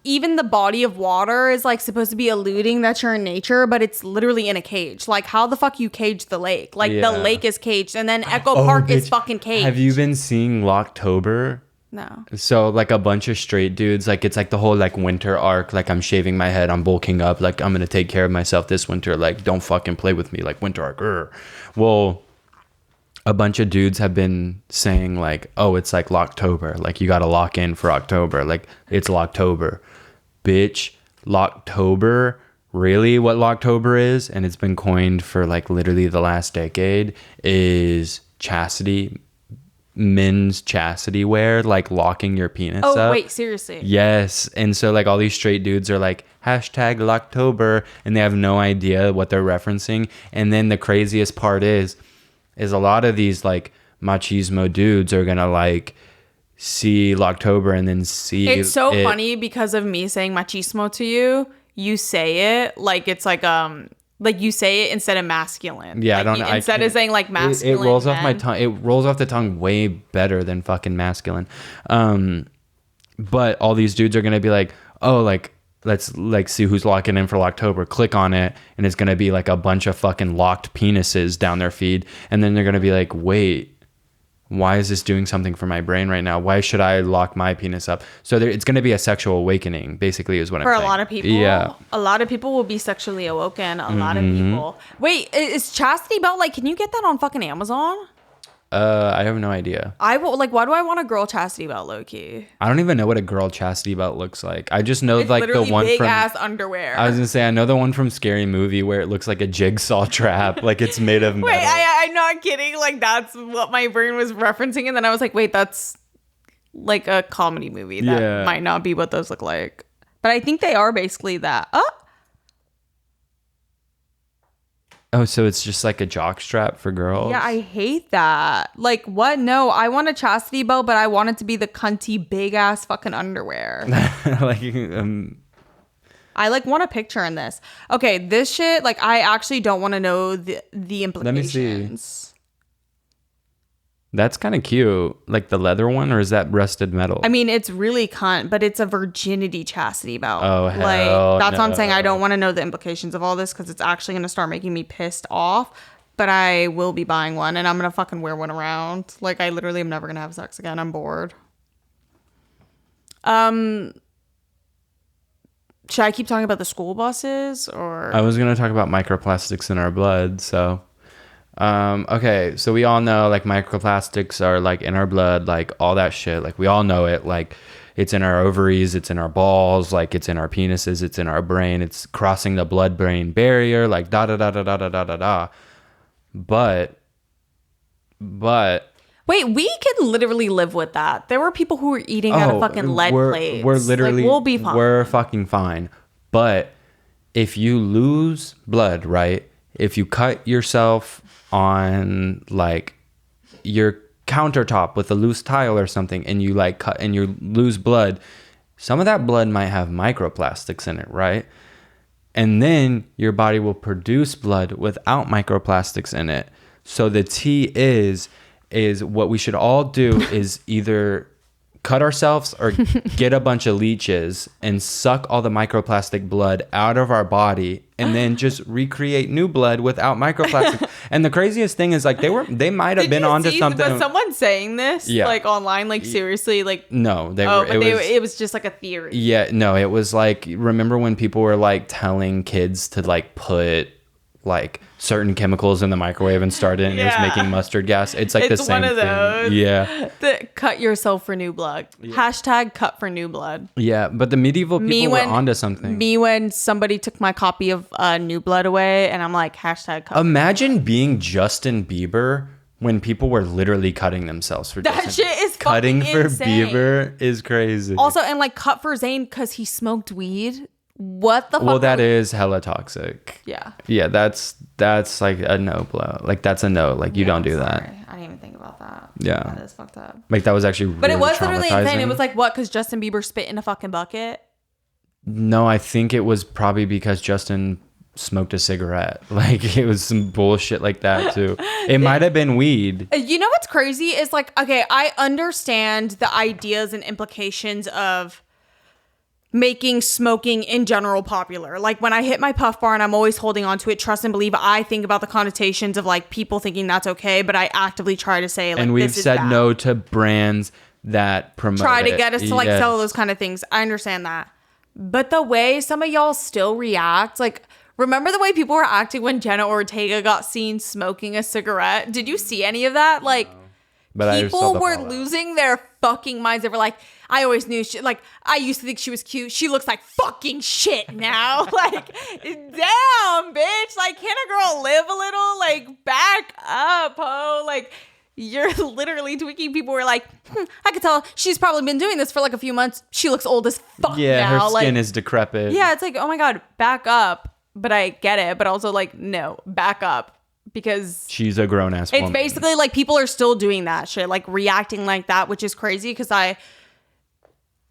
even the body of water is like supposed to be alluding that you're in nature, but it's literally in a cage. Like, how the fuck you cage the lake? Like, the lake is caged, and then Echo Park is fucking caged. Have you been seeing Locktober? No. So, like, a bunch of straight dudes, like, it's like the whole, like, winter arc. Like, I'm shaving my head, I'm bulking up. Like, I'm gonna take care of myself this winter. Like, don't fucking play with me. Like, winter arc. Well, a bunch of dudes have been saying, like, oh, it's like Locktober. Like, you gotta lock in for October. Like, it's Locktober. Bitch, Locktober, really what Locktober is, and it's been coined for like literally the last decade, is chastity, men's chastity wear, like locking your penis up. Oh, wait, seriously? Yes. And so like all these straight dudes are like hashtag Locktober, and they have no idea what they're referencing. And then the craziest part is a lot of these like machismo dudes are gonna like see Locktober and then see it's so funny because of me saying machismo to you. You say it like it's like you say it instead of masculine. Yeah, like, I don't know. Instead of saying like masculine, it rolls off my tongue. It rolls off the tongue way better than fucking masculine. But all these dudes are gonna be like, oh, like let's like see who's locking in for Locktober. Click on it, and it's gonna be like a bunch of fucking locked penises down their feed, and then they're gonna be like, wait, why is this doing something for my brain right now? Why should I lock my penis up? So it's going to be a sexual awakening, basically, is what I'm saying. For a lot of people. Yeah. A lot of people will be sexually awoken. A lot of people. Wait, is chastity belt, like, can you get that on fucking Amazon? I have no idea. I will, like, why do I want a girl chastity belt, low-key? I don't even know what a girl chastity belt looks like. I just know, it's like, the one big from... ass underwear. I was going to say, I know the one from Scary Movie where it looks like a jigsaw trap. Like, it's made of metal. Wait, I'm not kidding. Like, that's what my brain was referencing. And then I was like, wait, that's, like, a comedy movie. That might not be what those look like. But I think they are basically that. Oh, so it's just like a jock strap for girls? Yeah, I hate that. Like, what? No, I want a chastity belt, but I want it to be the cunty, big-ass fucking underwear. Like, I, like, want a picture in this. Okay, this shit, like, I actually don't want to know the implications. Let me see. That's kind of cute. Like the leather one, or is that rusted metal? I mean, it's really cunt, but it's a virginity chastity belt. Oh, hell like, that's no. what I'm saying. I don't want to know the implications of all this because it's actually going to start making me pissed off. but I will be buying one, and I'm gonna fucking wear one around. Like, I literally am never gonna have sex again. I'm bored. Should I keep talking about the school buses, or? I was gonna talk about microplastics in our blood. So, okay. So we all know like microplastics are like in our blood, like all that shit. Like we all know it. Like it's in our ovaries, it's in our balls, like it's in our penises, it's in our brain. It's crossing the blood-brain barrier. Like da da da da da da da da da. But. Wait, we can literally live with that. There were people who were eating out of fucking lead plates. We're literally, like, we'll be fine. We're fucking fine. But if you lose blood, right? If you cut yourself on like your countertop with a loose tile or something, and you like cut and you lose blood, some of that blood might have microplastics in it, right? And then your body will produce blood without microplastics in it. So the T is what we should all do is either cut ourselves or get a bunch of leeches and suck all the microplastic blood out of our body and then just recreate new blood without microplastics. And the craziest thing is like they might have been onto something. Was someone saying this like online, like seriously, like no, it was just like a theory. Yeah, no, it was like, remember when people were like telling kids to like put like certain chemicals in the microwave and started and it was making mustard gas. It's like the same thing. It's one of those. Yeah. Cut yourself for new blood. Yeah. Hashtag cut for new blood. Yeah, but the medieval people were onto something. When somebody took my copy of New Blood away and I'm like, hashtag cut. Imagine being Justin Bieber when people were literally cutting themselves for that Justin. Shit is cutting fucking for insane. Bieber is crazy. Also, and like cut for Zayn because he smoked weed. What the fuck? Well, that is hella toxic. Yeah. Yeah, that's like a no blow. Like that's a no. Like you don't do that. I didn't even think about that. Yeah. That is fucked up. Like that was actually really But it was literally insane. It traumatizing. was like what? Because Justin Bieber spit in a fucking bucket? No, I think it was probably because Justin smoked a cigarette. Like it was some bullshit like that too. It might have been weed. You know what's crazy is like, okay, I understand the ideas and implications of making smoking in general popular. Like when I hit my puff bar and I'm always holding on to it, trust and believe, I think about the connotations of like people thinking that's okay, but I actively try to say like, and we've this is said bad. no to brands that promote try to get us to like yes. sell those kind of things. I understand that. But the way some of y'all still react, like remember the way people were acting when Jenna Ortega got seen smoking a cigarette? Did you see any of that? Like but people were losing their fucking minds. They were like, I always knew she, like, I used to think she was cute. She looks like fucking shit now. Like, damn, bitch. Like, can a girl live a little? Like, back up, ho. Like, you're literally tweaking. People were like, I could tell she's probably been doing this for like a few months. She looks old as fuck now. Yeah, her skin is decrepit. Yeah, it's like, oh my God, back up. But I get it. But also like, no, back up. Because she's a grown-ass woman. It's basically like people are still doing that shit. Like reacting like that, which is crazy because I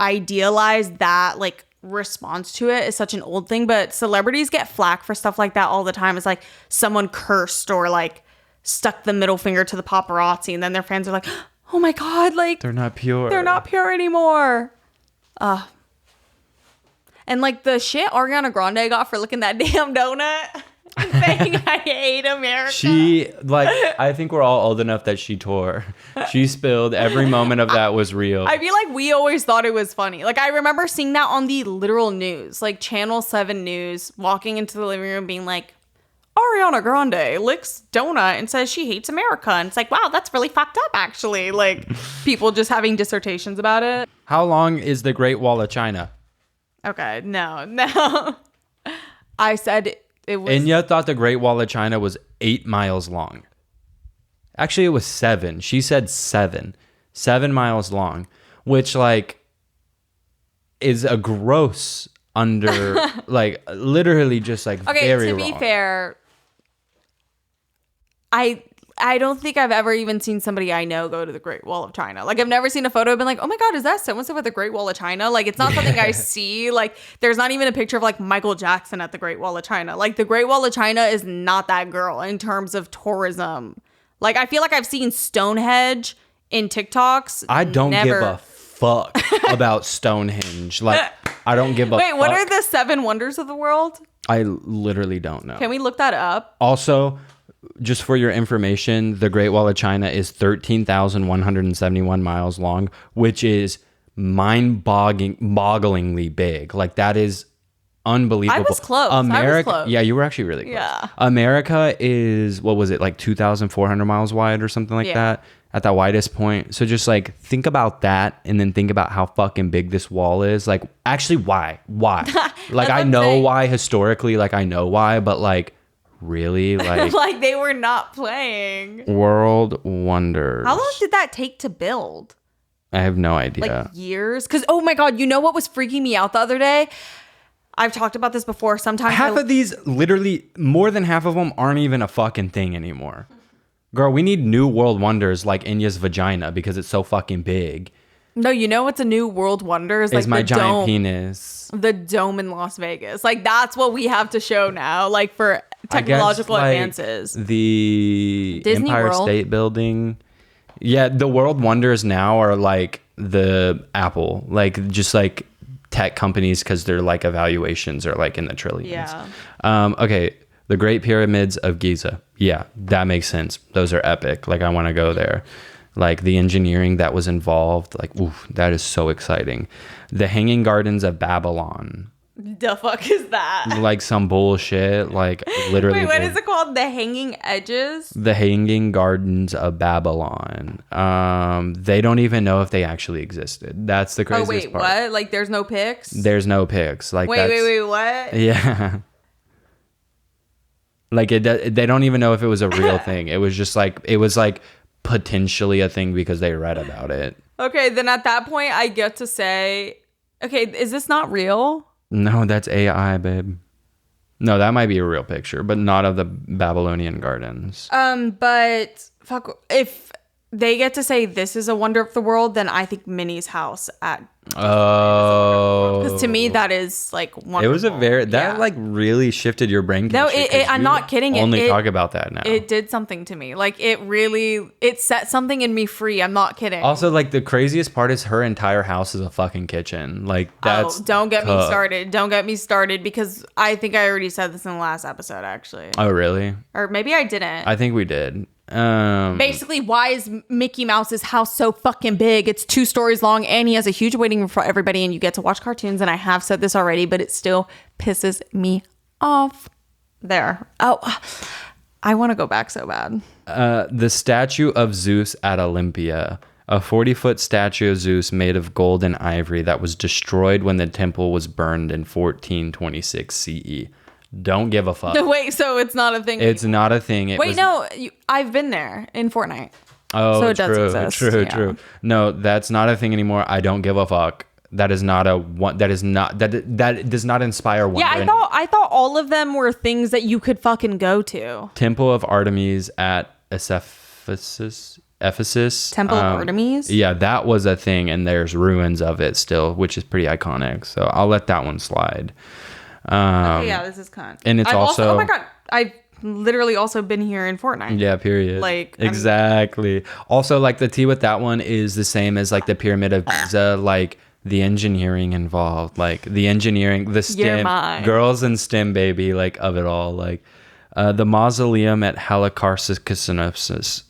idealize that like response to it is such an old thing, but celebrities get flack for stuff like that all the time. It's like someone cursed or like stuck the middle finger to the paparazzi and then their fans are like, oh my God, like they're not pure anymore. And like the shit Ariana Grande got for licking that damn donut saying I hate America. She like, I think we're all old enough that she tore. She spilled. Every moment of that was real. I feel like we always thought it was funny. Like I remember seeing that on the literal news, like Channel 7 News, walking into the living room being like, Ariana Grande licks donut and says she hates America. And it's like, wow, that's really fucked up actually. Like people just having dissertations about it. How long is the Great Wall of China? Okay, no. I said it was. Inya thought the Great Wall of China was 8 miles long. Actually, it was 7. She said 7 miles long, which like is a gross under like literally just like okay, very to be wrong. fair, I don't think I've ever even seen somebody I know go to the Great Wall of China. Like I've never seen a photo and been like, oh my God, is that so-and-so at the Great Wall of China? Like it's not something I see. Like there's not even a picture of like Michael Jackson at the Great Wall of China. Like the Great Wall of China is not that girl in terms of tourism. Like I feel like I've seen Stonehenge in TikToks. I don't give a fuck about Stonehenge. Like I don't give a Wait, fuck. what are the 7 wonders of the world? I literally don't know. Can we look that up? Also, just for your information, the Great Wall of China is 13,171 miles long, which is mind-bogglingly big. Like, that is unbelievable. I was close. Yeah, you were actually really close. Yeah. America is, what was it, like 2,400 miles wide or something like that at that widest point. So just like think about that, and then think about how fucking big this wall is. Like, actually, why? Like, I know why historically, like I know why, but like, really, like like they were not playing. World Wonders. How long did that take to build? I have no idea. Like years? Because, oh my God, you know what was freaking me out the other day? I've talked about this before. Sometimes half of these, literally more than half of them, aren't even a fucking thing anymore. Girl, we need new world wonders like Inya's vagina because it's so fucking big. No, you know what's a new world wonder? Is like my giant penis. The dome in Las Vegas. Like, that's what we have to show now, like, for technological advances. The Disney Empire World. State Building. Yeah, the world wonders now are like the Apple, like just like tech companies, because their like evaluations are like in the trillions. Yeah. Okay, the Great Pyramids of Giza. Yeah, that makes sense. Those are epic. Like, I want to go there. Like, the engineering that was involved, like, oof, that is so exciting. The Hanging Gardens of Babylon. The fuck is that? Like some bullshit. Like, literally. Wait, what is it called? The Hanging Edges? The Hanging Gardens of Babylon. They don't even know if they actually existed. That's the craziest part. What? Like, there's no pics? There's no pics. Like, wait, what? Yeah. Like, they don't even know if it was a real thing. It was just like, it was like potentially a thing because they read about it. Okay, then at that point, I get to say, okay, is this not real? No, that's AI, babe. No, that might be a real picture, but not of the Babylonian gardens. But fuck, if they get to say this is a wonder of the world, then I think Minnie's house at because to me that is like wonderful. It was a very like really shifted your brain. No, I'm not kidding. Only talk about that now. It did something to me. Like, it set something in me free. I'm not kidding. Also, like, the craziest part is her entire house is a fucking kitchen. Like, that's don't get me started. Don't get me started, because I think I already said this in the last episode, actually. Oh, really? Or maybe I didn't. I think we did. Basically, why is Mickey Mouse's house so fucking big? It's 2 stories long, and he has a huge waiting room for everybody, and you get to watch cartoons. And I have said this already, but it still pisses me off. There. Oh, I want to go back so bad. The statue of Zeus at Olympia. A 40-foot statue of Zeus made of gold and ivory that was destroyed when the temple was burned in 1426 CE. Don't give a fuck. Wait, so it's not a thing? It's not a thing. I've been there in Fortnite. Oh, so it does exist. True. No, that's not a thing anymore. I don't give a fuck. That is not that does not inspire wonder. Yeah, I thought all of them were things that you could fucking go to. Temple of Artemis at Ephesus. Temple of Artemis? Yeah, that was a thing, and there's ruins of it still, which is pretty iconic. So I'll let that one slide. Okay, yeah, this is cunt. And it's also oh my God, I've literally also been here in Fortnite. Yeah, period. Like, exactly. Also, like, the tea with that one is the same as like the Pyramid of Giza. Like, the engineering involved, like the engineering, the STEM, girls in STEM, baby, like, of it all. Like, the mausoleum at Halicarnassus.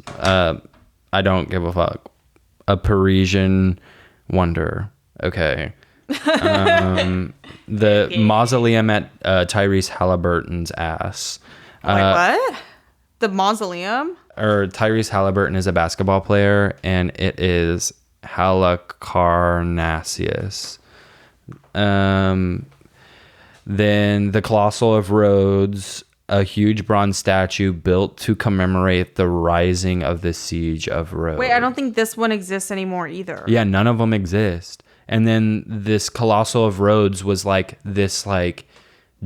I don't give a fuck. A Parisian wonder. Okay. The mausoleum at Tyrese Halliburton's ass. What? The mausoleum? Or Tyrese Halliburton is a basketball player, and it is Halicarnassus. Then the Colossal of Rhodes, a huge bronze statue built to commemorate the rising of the siege of Rhodes. Wait, I don't think this one exists anymore either. Yeah, none of them exist. And then this Colossal of Rhodes was like this like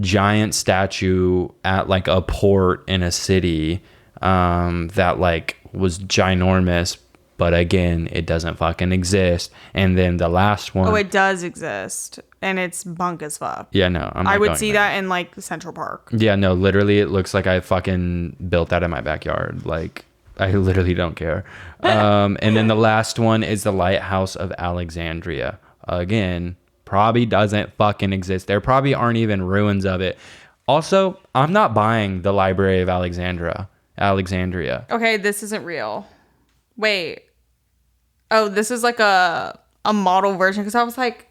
giant statue at like a port in a city that like was ginormous, but again, it doesn't fucking exist. And then the last one, it does exist, and it's bunk as fuck. Yeah, no, I would see that in like Central Park. Yeah, no, literally, it looks like I fucking built that in my backyard. Like, I literally don't care. And then the last one is the Lighthouse of Alexandria. Again, probably doesn't fucking exist. There probably aren't even ruins of it. Also, I'm not buying the Library of Alexandria. Alexandria. Okay, this isn't real. Wait. Oh, this is like a model version, because I was like,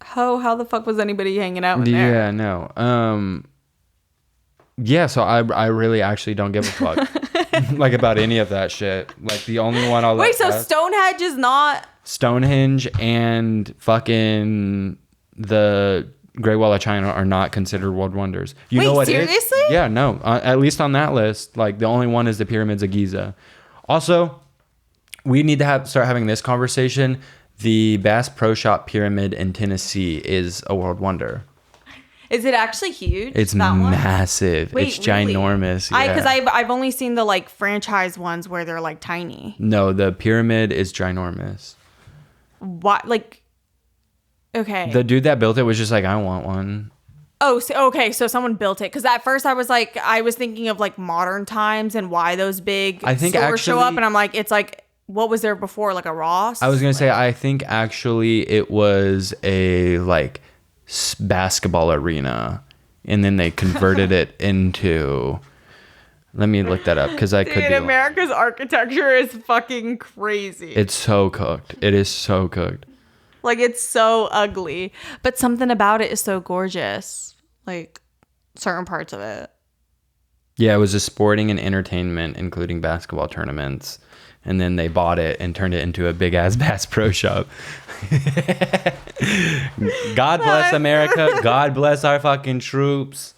how the fuck was anybody hanging out in there? Yeah, no. Yeah, so I really actually don't give a fuck like about any of that shit. Like the only one I'll Wait, so Stonehenge is not Stonehenge and fucking the Great Wall of China are not considered world wonders. You know what? Seriously? Yeah, no. At least on that list, like the only one is the pyramids of Giza. Also, we need to start having this conversation. The Bass Pro Shop Pyramid in Tennessee is a world wonder. Is it actually huge? It's massive. Wait, it's ginormous. Really? Because I've only seen the like franchise ones where they're like tiny. No, the pyramid is ginormous. What? Like, okay. The dude that built it was just like, I want one. Oh, so, okay. So someone built it. Because at first I was thinking of like modern times and why those big silver show up. And I'm like, it's like, what was there before? Like a Ross? I was going to say, I think actually it was a like basketball arena. And then they converted it into... Let me look that up because I could be... America's architecture is fucking crazy. It's so cooked. It is so cooked. Like, it's so ugly. But something about it is so gorgeous. Like, certain parts of it. Yeah, it was a sporting and entertainment, including basketball tournaments. And then they bought it and turned it into a big-ass Bass Pro Shop. God bless America. God bless our fucking troops.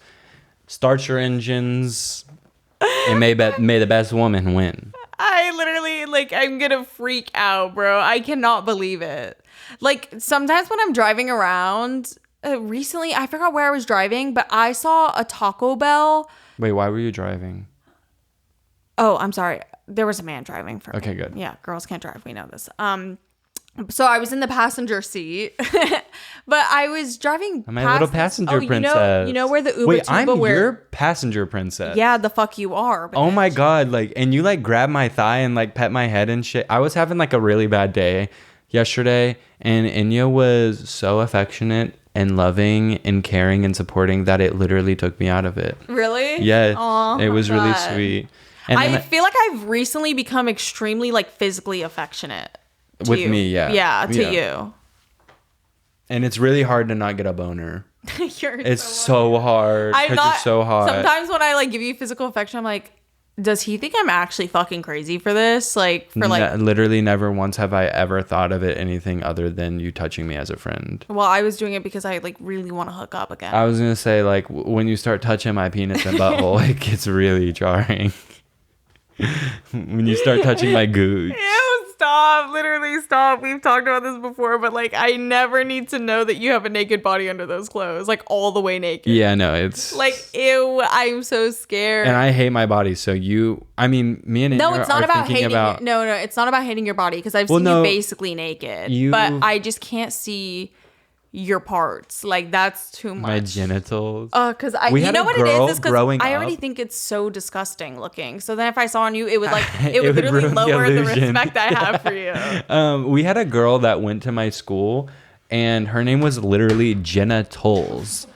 Start your engines. And may the best woman win. I literally, like, I'm gonna freak out, bro. I cannot believe it. Like, sometimes when I'm driving around, recently, I forgot where I was driving, but I saw a Taco Bell. Wait, why were you driving? Oh, I'm sorry. There was a man driving for me. Okay, good. Yeah, girls can't drive. We know this. So I was in the passenger seat, but I was driving I'm my little passenger princess. You know where the Uber Wait, Tuba I'm where... your passenger princess. Yeah, the fuck you are. Oh my God. Like, and you like grab my thigh and like pet my head and shit. I was having like a really bad day yesterday, and Inya was so affectionate and loving and caring and supporting that it literally took me out of it. Really? Yeah. Oh, it was really sweet. And I feel like I've recently become extremely like physically affectionate. With you. Me, yeah. Yeah, to you. And it's really hard to not get a boner. It's so hard. I'm not, you're so hard. Sometimes when I like give you physical affection, I'm like, does he think I'm actually fucking crazy for this? Like, for like... Literally never once have I ever thought of it anything other than you touching me as a friend. Well, I was doing it because I like really want to hook up again. I was going to say, like, when you start touching my penis and butthole, it gets really jarring. When you start touching my gooch. Ew, stop. Literally stop. We've talked about this before, but like I never need to know that you have a naked body under those clothes, like all the way naked. Yeah, no, it's like, ew, I'm so scared. And I hate my body, so me and no, it's not about hating about... No, it's not about hating your body, because I've seen you basically naked, but I just can't see your parts. Like, that's too much. My genitals. Because you know what it is because I already think it's so disgusting looking. So then if I saw on you, it would like it would literally lower the respect I have for you. We had a girl that went to my school, and her name was literally Jenna Tolles.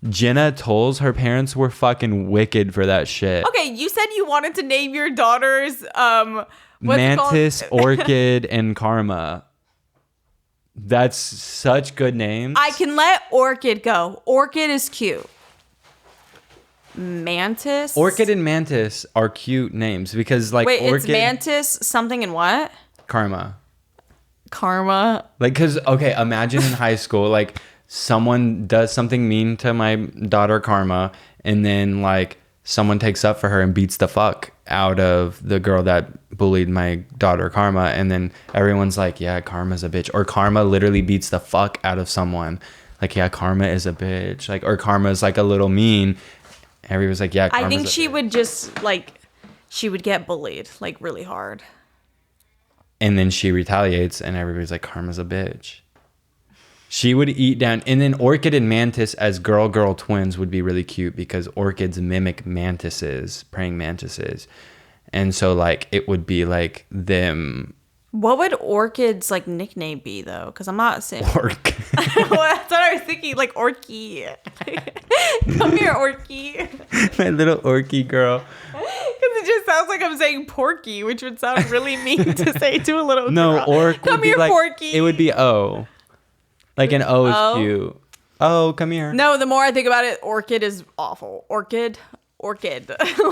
Jenna Tolles, her parents were fucking wicked for that shit. Okay, you said you wanted to name your daughters Mantis, Orchid, and Karma. That's such good names. I can let Orchid go. Orchid is cute. Mantis? Orchid and Mantis are cute names because like Wait, Orchid... it's Mantis something and what? Karma. Like, because, okay, imagine in high school, like, someone does something mean to my daughter Karma, and then, like, someone takes up for her and beats the fuck out of the girl that bullied my daughter Karma, and then everyone's like, yeah, Karma's a bitch. Or Karma literally beats the fuck out of someone. Like, yeah, Karma is a bitch. Like, or Karma's like a little mean. Everyone's like, yeah, Karma's I think she bitch. would just like, she would get bullied like really hard. And then she retaliates and everybody's like, Karma's a bitch. She would eat down. And then Orchid and Mantis as girl twins would be really cute because orchids mimic mantises, praying mantises. And so, like, it would be like them. What would Orchid's, like, nickname be, though? Because I'm not saying... Orc. Well, that's what I was thinking, like, Orky. Come here, Orky. My little Orky girl. Because it just sounds like I'm saying porky, which would sound really mean to say to a little girl. No, orc come would here, be like, porky. It would be O. Like an O is cute. Oh, come here. No, the more I think about it, orchid is awful. Orchid. Like,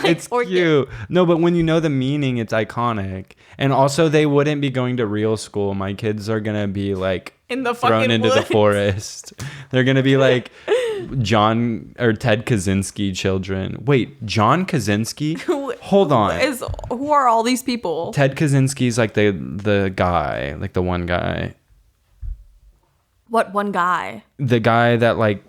it's orchid. Cute. No, but when you know the meaning, it's iconic. And also, they wouldn't be going to real school. My kids are going to be like in the thrown into woods. the forest. They're going to be like John or Ted Kaczynski children. Wait, John Kaczynski? Hold on. Who are all these people? Ted Kaczynski's like the guy, like the one guy. What one guy? The guy that like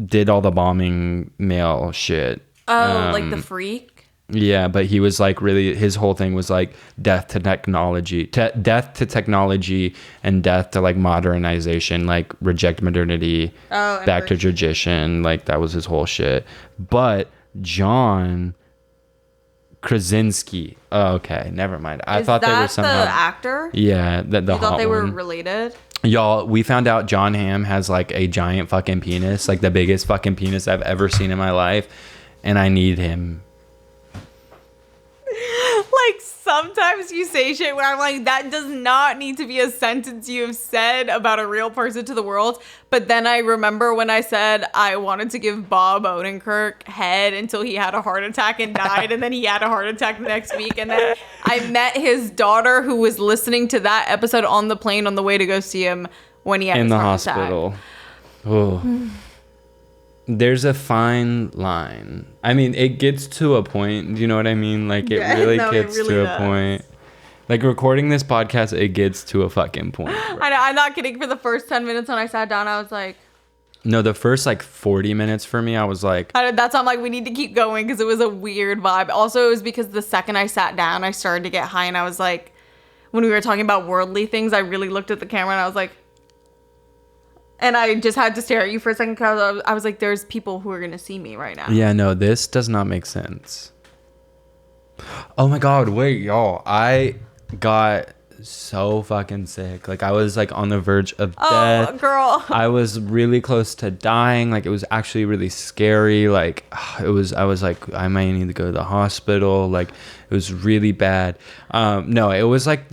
did all the bombing mail shit. Oh, like the freak? Yeah, but he was like really, his whole thing was like death to technology and death to like modernization, like reject modernity, back to tradition. Like that was his whole shit. But John Krasinski. Oh, okay, never mind. I thought they were somehow the actor. Yeah, you thought they were related. Y'all, we found out John Hamm has like a giant fucking penis, like the biggest fucking penis I've ever seen in my life. And I need him. Like, sometimes you say shit where I'm like, that does not need to be a sentence you have said about a real person to the world. But then I remember when I said I wanted to give Bob Odenkirk head until he had a heart attack and died. And then he had a heart attack the next week. And then I met his daughter who was listening to that episode on the plane on the way to go see him when he had in his the heart hospital. Attack. Oh. There's a fine line. I mean, it gets to a point. Do you know what I mean? Like, it really gets to a point. Like, recording this podcast, it gets to a fucking point. I know, I'm not kidding. For the first 10 minutes when I sat down, I was like... No, the first, like, 40 minutes for me, I was like... That's why I'm like, we need to keep going because it was a weird vibe. Also, it was because the second I sat down, I started to get high. And I was like... When we were talking about worldly things, I really looked at the camera and I was like... And I just had to stare at you for a second because I was like, there's people who are going to see me right now. Yeah, no, this does not make sense. Oh my God, wait, y'all. I got so fucking sick. Like, I was like on the verge of death. Oh, girl. I was really close to dying. Like, it was actually really scary. Like, I was like, I might need to go to the hospital. Like, it was really bad. No, it was like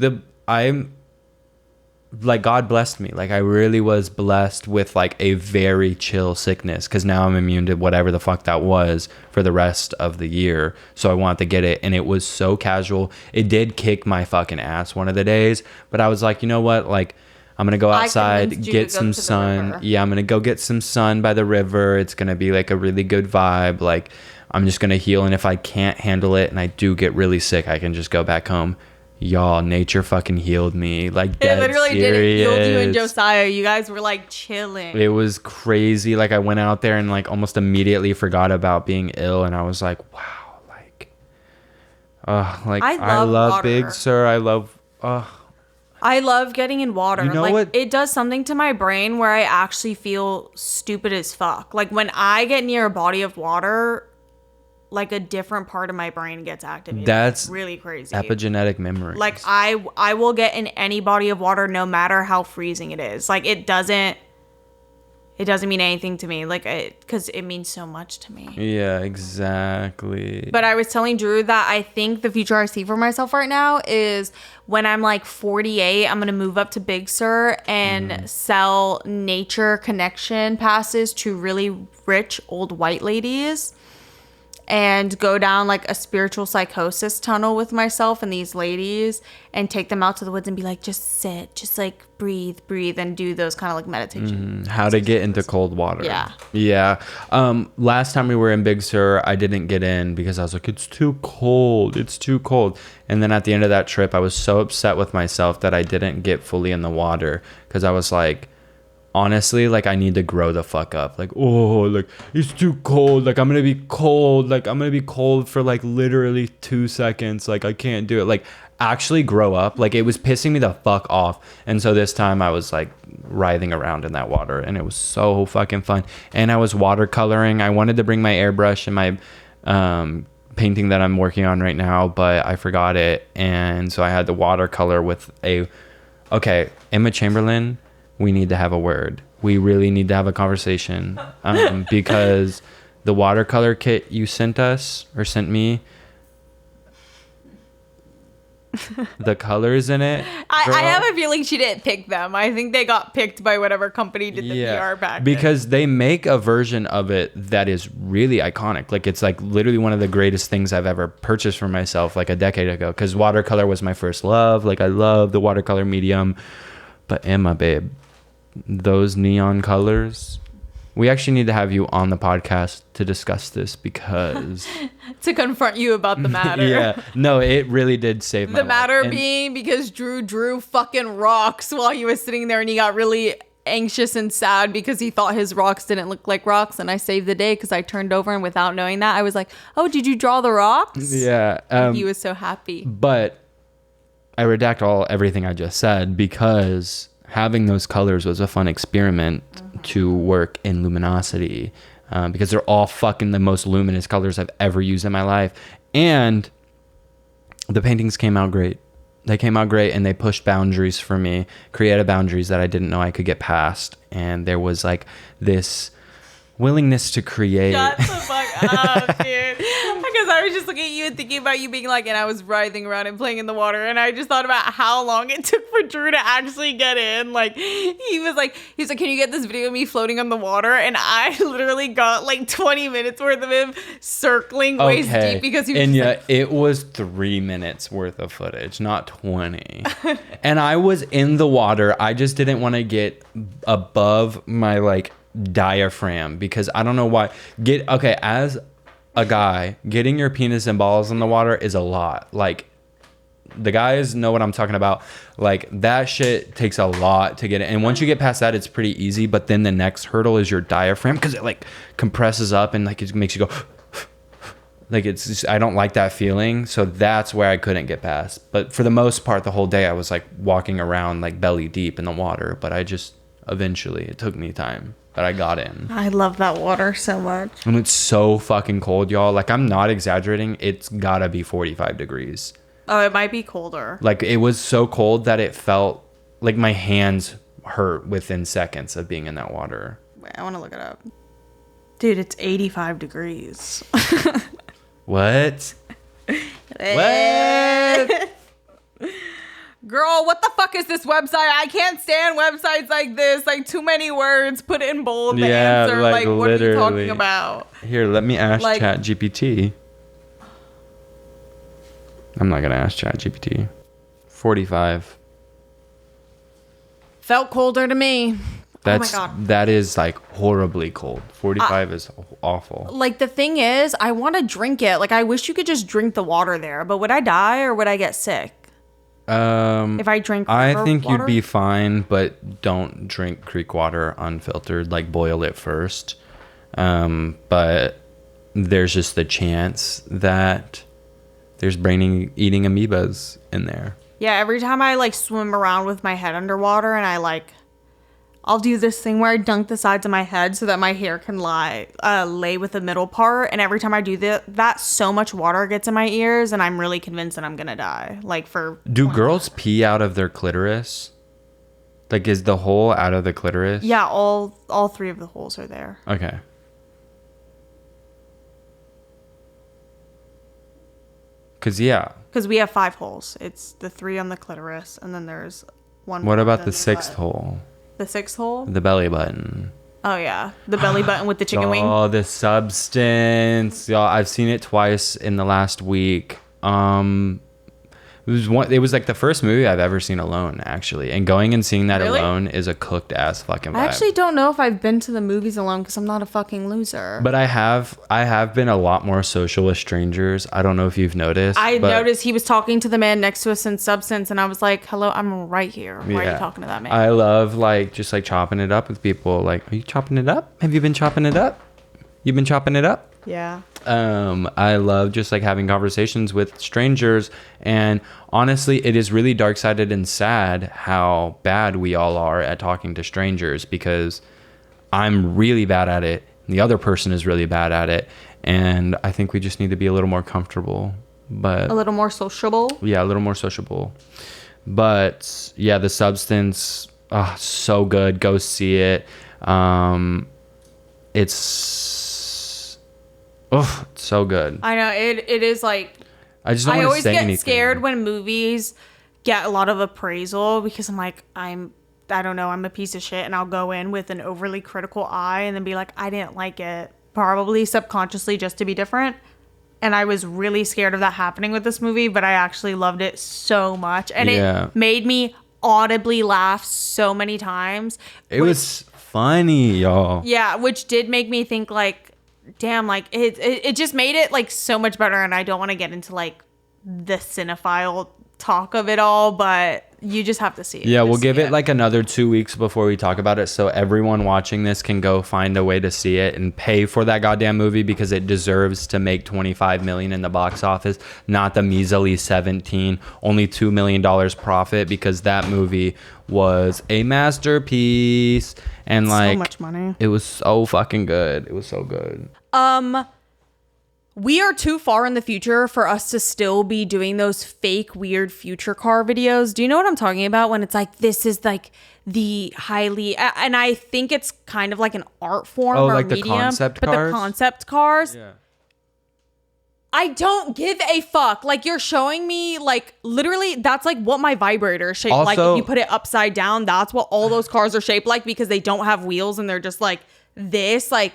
like God blessed me. Like I really was blessed with like a very chill sickness because now I'm immune to whatever the fuck that was for the rest of the year. So I wanted to get it and it was so casual. It did kick my fucking ass one of the days, but I was like, you know what? Like I'm going to go outside, get some sun. Yeah, I'm going to go get some sun by the river. It's going to be like a really good vibe. Like I'm just going to heal. And if I can't handle it and I do get really sick, I can just go back home. Y'all, nature fucking healed me. Like, dead it literally serious. did. It healed you and Josiah. You guys were like chilling. It was crazy. Like, I went out there and like almost immediately forgot about being ill, and I was like, wow, like, I love Big Sur. I love getting in water. You know like, what? It does something to my brain where I actually feel stupid as fuck. Like when I get near a body of water, like a different part of my brain gets activated. That's really crazy. Epigenetic memory. Like I will get in any body of water no matter how freezing it is. Like it doesn't mean anything to me. Like because it means so much to me. Yeah, exactly. But I was telling Drew that I think the future I see for myself right now is when I'm like 48, I'm going to move up to Big Sur and sell nature connection passes to really rich old white ladies. And go down like a spiritual psychosis tunnel with myself and these ladies and take them out to the woods and be like, just sit, just like breathe and do those kind of like meditation. How to get into cold water. Yeah. Yeah. Last time we were in Big Sur, I didn't get in because I was like, it's too cold. And then at the end of that trip, I was so upset with myself that I didn't get fully in the water because I was like, honestly, like I need to grow the fuck up. Like, oh, like it's too cold. Like I'm gonna be cold. Like I'm gonna be cold for like literally 2 seconds. Like I can't do it. Like actually grow up. Like it was pissing me the fuck off. And so this time I was like writhing around in that water and it was so fucking fun. And I was watercoloring. I wanted to bring my airbrush and my painting that I'm working on right now, but I forgot it. And so I had to watercolor with Emma Chamberlain. We need to have a word. We really need to have a conversation because the watercolor kit you sent me, the colors in it. I have a feeling she didn't pick them. I think they got picked by whatever company did the PR back because they make a version of it that is really iconic. Like it's like literally one of the greatest things I've ever purchased for myself like a decade ago, because watercolor was my first love. Like I love the watercolor medium. But Emma, babe, those neon colors, we actually need to have you on the podcast to discuss this, because to confront you about the matter. Yeah, no, it really did save my life. The matter being because Drew drew fucking rocks while he was sitting there, and he got really anxious and sad because he thought his rocks didn't look like rocks. And I saved the day because I turned over, and without knowing that, I was like, "Oh, did you draw the rocks?" Yeah, he was so happy. But I redact everything I just said, because having those colors was a fun experiment to work in luminosity, because they're all fucking the most luminous colors I've ever used in my life. And the paintings came out great. They came out great, and they pushed boundaries for me, creative boundaries that I didn't know I could get past. And there was like this willingness to create. Shut the fuck up, dude. Because I was just looking at you and thinking about you being like, and I was writhing around and playing in the water, and I just thought about how long it took for Drew to actually get in. Like he was like, can you get this video of me floating on the water? And I literally got like 20 minutes worth of him circling waist deep, because he was and just yeah, it was 3 minutes worth of footage, not 20. And I was in the water. I just didn't want to get above my like diaphragm, because I don't know why. As a guy, getting your penis and balls in the water is a lot. Like, the guys know what I'm talking about. Like, that shit takes a lot to get it, and once you get past that, it's pretty easy. But then the next hurdle is your diaphragm, because it like compresses up and like it makes you go like, it's just, I don't like that feeling. So that's where I couldn't get past. But for the most part, the whole day I was like walking around like belly deep in the water. But I just eventually, it took me time, but I got in. I love that water so much. And it's so fucking cold, y'all. Like, I'm not exaggerating. It's gotta be 45 degrees. Oh, it might be colder. Like, it was so cold that it felt like my hands hurt within seconds of being in that water. Wait, I want to look it up. Dude, it's 85 degrees. What? What? Girl, what the fuck is this website? I can't stand websites like this. Like, too many words. Put it in bold. The answer. Like what are you talking about? Here, let me ask ChatGPT. I'm not going to ask ChatGPT. 45. Felt colder to me. Oh my God. That is like horribly cold. 45 is awful. Like, the thing is, I want to drink it. Like, I wish you could just drink the water there. But would I die or would I get sick? If I drink I think water? you'd be fine, but don't drink creek water unfiltered. Like, boil it first. But there's just the chance that there's brain-eating amoebas in there. Yeah, every time I like swim around with my head underwater, and I'll do this thing where I dunk the sides of my head so that my hair can lay with the middle part. And every time I do that, so much water gets in my ears, and I'm really convinced that I'm gonna die. Do girls pee out of their clitoris? Like, is the hole out of the clitoris? Yeah, all three of the holes are there. Okay. Because we have 5 holes. It's the 3 on the clitoris, and then there's one. What about the 6th hole? The 6th hole? The belly button. Oh, yeah. The belly button with the chicken wing. Oh, the substance. Y'all, I've seen it twice in the last week. It was like the first movie I've ever seen alone, actually. And going and seeing that alone is a cooked ass fucking vibe. I actually don't know if I've been to the movies alone because I'm not a fucking loser. But I have been a lot more social with strangers. I don't know if you've noticed. I noticed he was talking to the man next to us in Substance, and I was like, hello, I'm right here. Why are you talking to that man? I love just chopping it up with people. Like, are you chopping it up? Have you been chopping it up? You've been chopping it up? Yeah. I love just having conversations with strangers, and honestly, it is really dark-sided and sad how bad we all are at talking to strangers, because I'm really bad at it, and the other person is really bad at it, and I think we just need to be a little more comfortable, but a little more sociable. Yeah, a little more sociable. But yeah, the substance, so good. Go see it. It's so good. I know it is I just don't want to always say get anything. scared when movies get a lot of appraisal because I'm like, I don't know, I'm a piece of shit, and I'll go in with an overly critical eye and then be like, I didn't like it, probably subconsciously just to be different. And I was really scared of that happening with this movie, but I actually loved it so much. And it made me audibly laugh so many times. It was funny, y'all. Yeah, which did make me think like, damn, like it just made it like so much better. And I don't want to get into like the cinephile talk of it all, but you just have to see it. Yeah, we'll give it like another 2 weeks before we talk about it, so everyone watching this can go find a way to see it and pay for that goddamn movie, because it deserves to make $25 million in the box office, not the measly 17, only $2 million profit, because that movie was a masterpiece. And like, so much money. It was so fucking good. It was so good. We are too far in the future for us to still be doing those fake weird future car videos. Do you know what I'm talking about? When it's like, this is like the highly, and I think it's kind of like an art form or like medium. The concept but cars? The concept cars. Yeah. I don't give a fuck. Like, you're showing me like literally that's like what my vibrator is shaped Also, like. If you put it upside down, that's what all those cars are shaped like, because they don't have wheels and they're just like this. Like,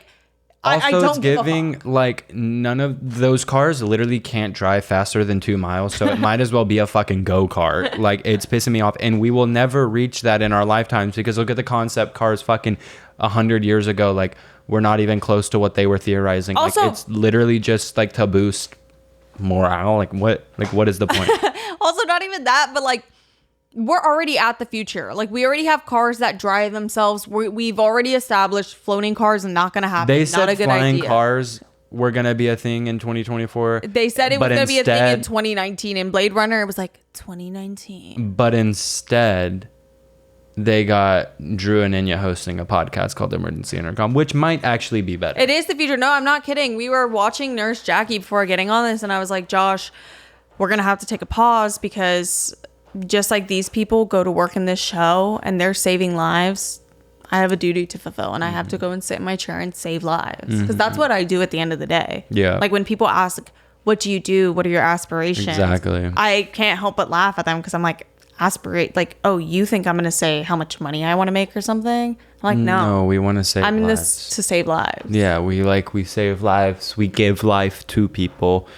also, I don't it's giving like none of those cars literally can't drive faster than 2 miles, so it might as well be a fucking go-kart. Like, it's pissing me off, and we will never reach that in our lifetimes, because look at the concept cars fucking 100 years ago. Like, we're not even close to what they were theorizing. Also, like, it's literally just like to boost morale. Like, what is the point? Also, not even that, but like, we're already at the future. Like, we already have cars that drive themselves. We've already established floating cars are not going to happen. They said not a good flying idea. cars were going to be a thing in 2024. They said it was going to be a thing in 2019. In Blade Runner, it was like 2019. But instead, they got Drew and Inya hosting a podcast called Emergency Intercom, which might actually be better. It is the future. No, I'm not kidding. We were watching Nurse Jackie before getting on this, and I was like, Josh, we're going to have to take a pause, because just like these people go to work in this show and they're saving lives, I have a duty to fulfill, and I have to go and sit in my chair and save lives, because that's what I do at the end of the day. Yeah. Like, when people ask, like, what do you do? What are your aspirations? Exactly. I can't help but laugh at them, because I'm like, aspirate, like, oh, you think I'm going to say how much money I want to make or something? I'm like, no, we want to save I'm in lives. this to save lives. Yeah, we save lives. We give life to people.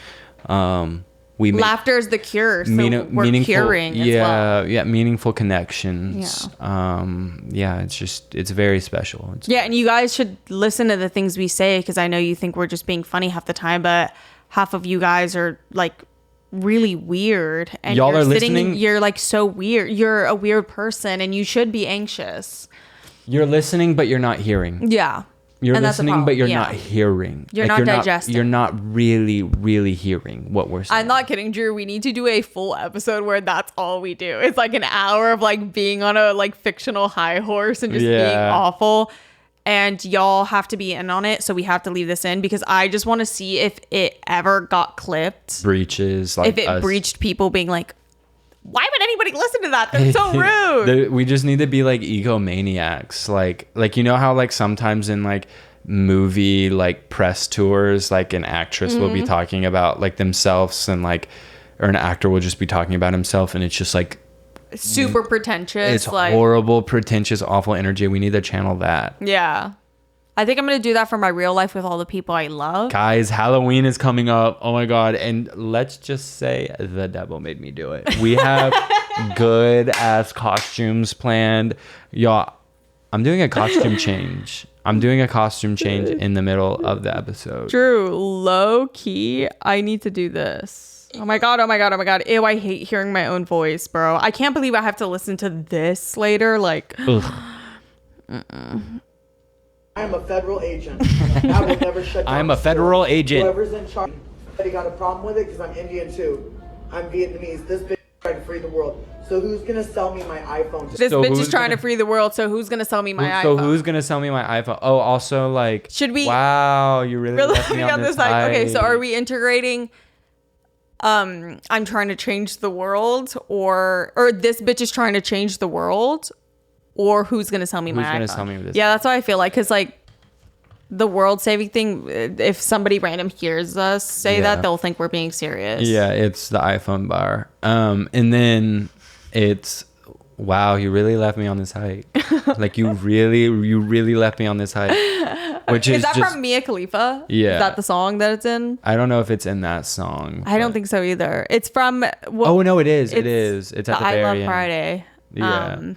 Laughter is the cure, so we're curing as well. Yeah, meaningful connections. Yeah. It's very special. And you guys should listen to the things we say, because I know you think we're just being funny half the time, but half of you guys are like really weird, and y'all are listening. You're like so weird. You're a weird person, and you should be anxious. You're listening, but you're not hearing. Yeah. You're listening, but you're not hearing. You're not digesting. You're not really, really hearing what we're saying. I'm not kidding, Drew. We need to do a full episode where that's all we do. It's like an hour of like being on a like fictional high horse and just being awful. And y'all have to be in on it. So we have to leave this in, because I just want to see if it ever got clipped. Breaches. Like, if it breached people being like, why would anybody listen to that? That's so rude. We just need to be like egomaniacs. Like, you know how like sometimes in like movie like press tours, like an actress will be talking about like themselves, and like, or an actor will just be talking about himself, and it's just like super pretentious. It's like horrible, pretentious, awful energy. We need to channel that. Yeah. I think I'm going to do that for my real life with all the people I love. Guys, Halloween is coming up. Oh my God. And let's just say the devil made me do it. We have good ass costumes planned. Y'all, I'm doing a costume change. in the middle of the episode. Drew, low key, I need to do this. Oh my God. Ew, I hate hearing my own voice, bro. I can't believe I have to listen to this later. Like, I'm a federal agent. I will never shut down. I'm a federal agent. Whoever's in charge, they got a problem with it, because I'm Indian too. I'm Vietnamese. This bitch is trying to free the world. So who's gonna sell me my iPhone? This bitch is trying to free the world. So who's gonna sell me my iPhone? So who's gonna sell me my iPhone? Oh, also like, should we? Wow, you really left me on this side. Okay, so are we integrating? I'm trying to change the world, or this bitch is trying to change the world, or who's gonna sell me my iPhone? Who's gonna sell me this? Yeah, that's what I feel like, because like, the world saving thing. If somebody random hears us say that, they'll think we're being serious. Yeah, it's the iPhone bar. And then it's, wow, you really left me on this hike. Like you really left me on this hike. Which is that just, from Mia Khalifa? Yeah. Is that the song that it's in? I don't know if it's in that song. I don't think so either. It's from. Oh no, it is. It is. It's at the very I Love end. Friday. Yeah.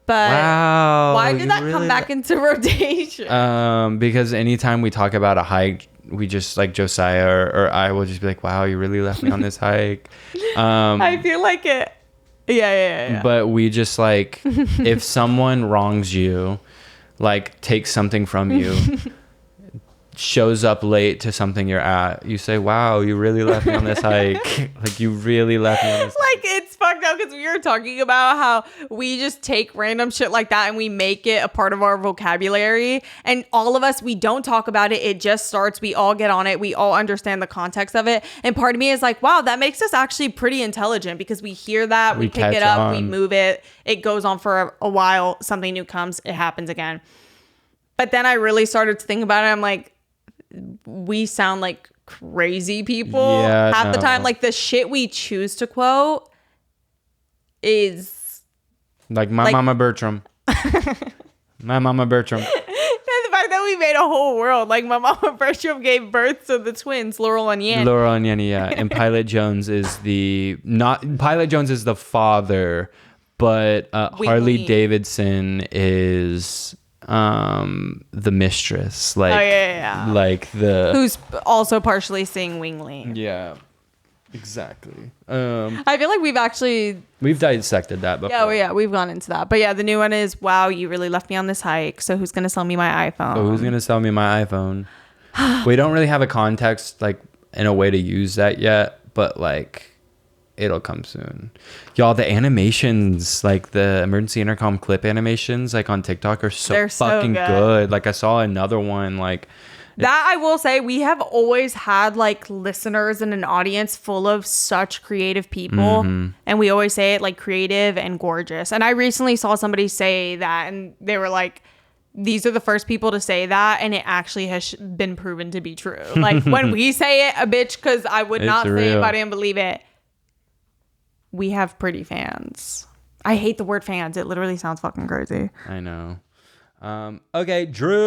But wow, why did that come back into rotation? Because anytime we talk about a hike, we just like Josiah or I will just be like, wow, you really left me on this hike. I feel like it. Yeah. But we just like, if someone wrongs you, like takes something from you, shows up late to something you're at, you say, wow, you really left me on this hike. Like you really left me on this like it's fucked up because we were talking about how we just take random shit like that and we make it a part of our vocabulary, and all of us, we don't talk about it, it just starts, we all get on it, we all understand the context of it, and part of me is like, wow, that makes us actually pretty intelligent because we hear that, we pick it up, we move it, it goes on for a while, something new comes, it happens again. But then I really started to think about it, I'm like, we sound like crazy people half the time. Like the shit we choose to quote is like my mama Bertram. My mama Bertram. And the fact that we made a whole world, like my mama Bertram gave birth to the twins Laurel and Yanny. Yeah. And Pilot Jones is the father, but Harley Davidson is the mistress, like like the who's also partially singing Wingly. Yeah, exactly. I feel like we've dissected that before. Yeah, we've gone into that. But yeah, the new one is, wow, you really left me on this hike, so who's gonna sell me my iPhone? We don't really have a context like in a way to use that yet, but like it'll come soon. Y'all, the animations, like the emergency intercom clip animations, like on TikTok are so fucking good. Like I saw another one like that. I will say we have always had like listeners and an audience full of such creative people. And we always say it like creative and gorgeous. And I recently saw somebody say that and they were like, these are the first people to say that, and it actually has been proven to be true. Like when we say it, a bitch, because I would not say it if I didn't believe it. We have pretty fans. I hate the word fans. It literally sounds fucking crazy. I know. Okay, Drew.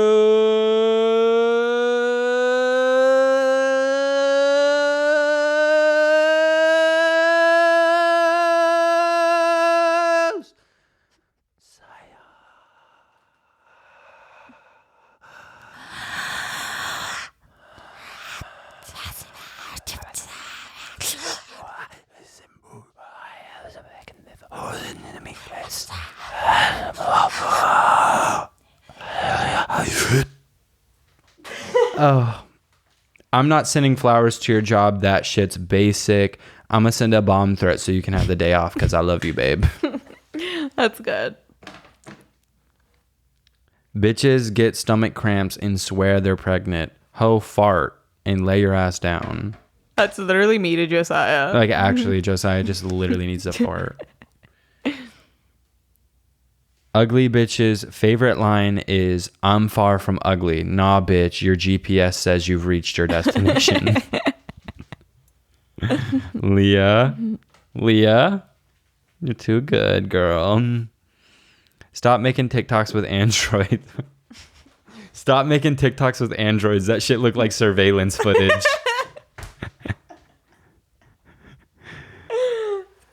Oh, I'm not sending flowers to your job. That shit's basic. I'm gonna send a bomb threat so you can have the day off because I love you, babe. That's good. Bitches get stomach cramps and swear they're pregnant. Ho, fart and lay your ass down. That's literally me to Josiah. Like actually, Josiah just literally needs a fart. Ugly bitch's favorite line is, I'm far from ugly. Nah, bitch, your GPS says you've reached your destination. Leah, you're too good, girl. Stop making TikToks with Android. Stop making TikToks with androids. That shit look like surveillance footage.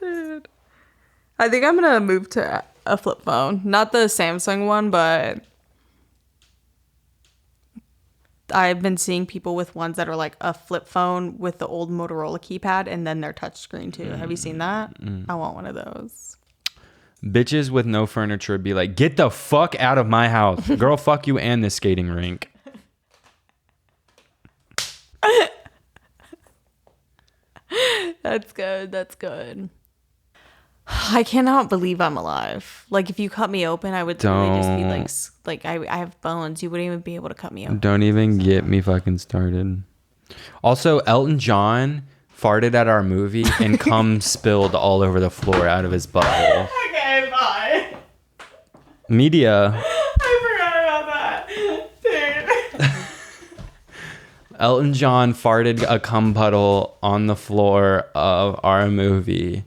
Dude. I think I'm gonna move to a flip phone, not the Samsung one, but I've been seeing people with ones that are like a flip phone with the old Motorola keypad and then their touchscreen too. Have you seen that? I want one of those. Bitches with no furniture be like, get the fuck out of my house. Girl, fuck you and this skating rink. That's good. I cannot believe I'm alive. Like if you cut me open, I would really just be like I have bones. You wouldn't even be able to cut me open. Don't even get me fucking started. Also, Elton John farted at our movie and cum spilled all over the floor out of his butthole. Okay, bye. Media. I forgot about that. Dude. Elton John farted a cum puddle on the floor of our movie.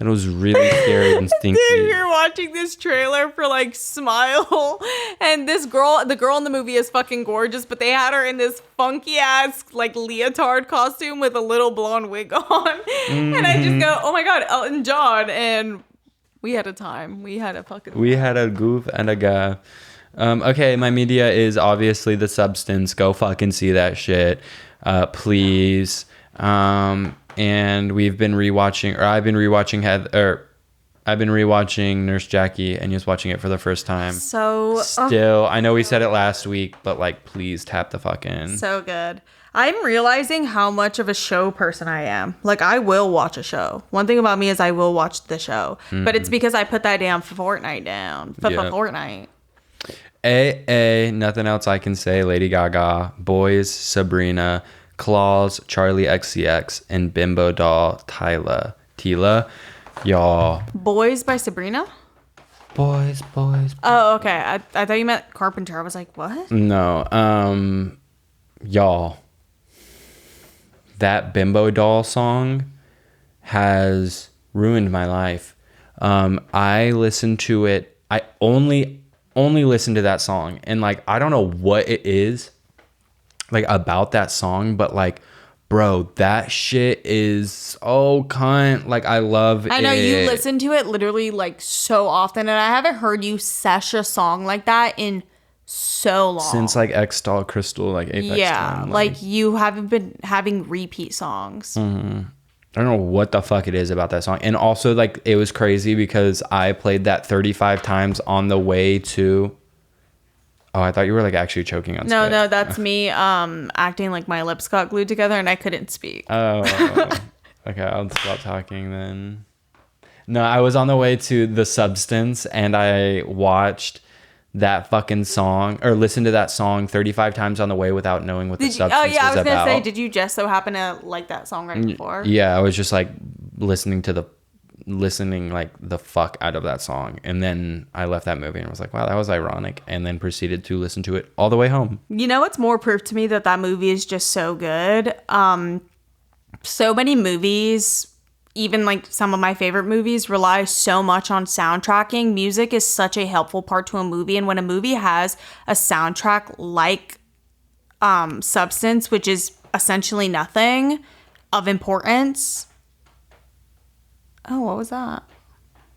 It was really scary and stinky. Dude, you're watching this trailer for like Smile, and the girl in the movie is fucking gorgeous, but they had her in this funky ass like leotard costume with a little blonde wig on. And I just go, oh my God, Elton John. And we had a time. We had a goof and a gaffe. Okay, my media is obviously The Substance. Go fucking see that shit, please. And I've been rewatching Nurse Jackie, and just watching it for the first time. So still, I know we said it last week, but like, please tap the fuck in. So good. I'm realizing how much of a show person I am. Like, I will watch a show. One thing about me is I will watch the show, but it's because I put that damn Fortnite down. Fortnite. Nothing else I can say. Lady Gaga, Boys, Sabrina, Claws, Charlie XCX, and Bimbo Doll, Tila. Y'all. Boys by Sabrina? Boys. Oh, okay. I thought you meant Carpenter. I was like, what? No. Y'all. That Bimbo Doll song has ruined my life. I listened to it. I only listened to that song, and like, I don't know what it is like about that song, but like, bro, that shit is so cunt. Like, I love it. I know you listen to it literally like so often, and I haven't heard you sesh a song like that in so long. Since like X Doll Crystal, like Apex. Yeah, like you haven't been having repeat songs. Mm-hmm. I don't know what the fuck it is about that song. And also, like, it was crazy because I played that 35 times on the way to... Oh, I thought you were like actually choking on spit. No, that's me acting like my lips got glued together and I couldn't speak. Oh, okay, I'll stop talking then. No, I was on the way to The Substance, and I watched that fucking song, or listened to that song 35 times on the way without knowing what The Substance was about. Oh yeah, I was gonna say, did you just so happen to like that song right before? Yeah, I was just like listening like the fuck out of that song, and then I left that movie and was like, wow, that was ironic, and then proceeded to listen to it all the way home. You know what's more proof to me that movie is just so good? So many movies, even like some of my favorite movies, rely so much on soundtracking. Music is such a helpful part to a movie, and when a movie has a soundtrack like Substance, which is essentially nothing of importance. Oh, what was that?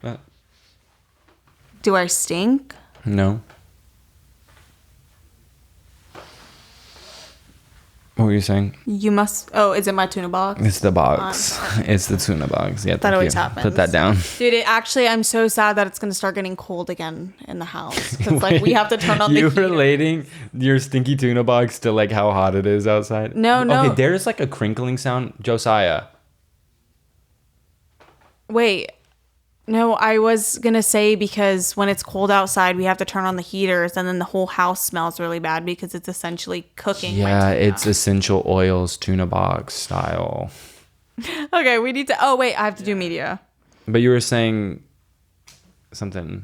What? Do I stink? No. What were you saying? You must... Oh, is it my tuna box? It's the box. It's the tuna box. Yeah, that always happens. Put that down. Dude, I'm so sad that it's going to start getting cold again in the house. Because, like, we have to turn on the heater. You relating your stinky tuna box to, like, how hot it is outside? No. Okay, there's, like, a crinkling sound. Josiah. Wait. No, I was going to say because when it's cold outside, we have to turn on the heaters, and then the whole house smells really bad because it's essentially cooking. Yeah, it's essential oils tuna box style. Okay, we need to... Oh, wait, I have to do media. But you were saying something...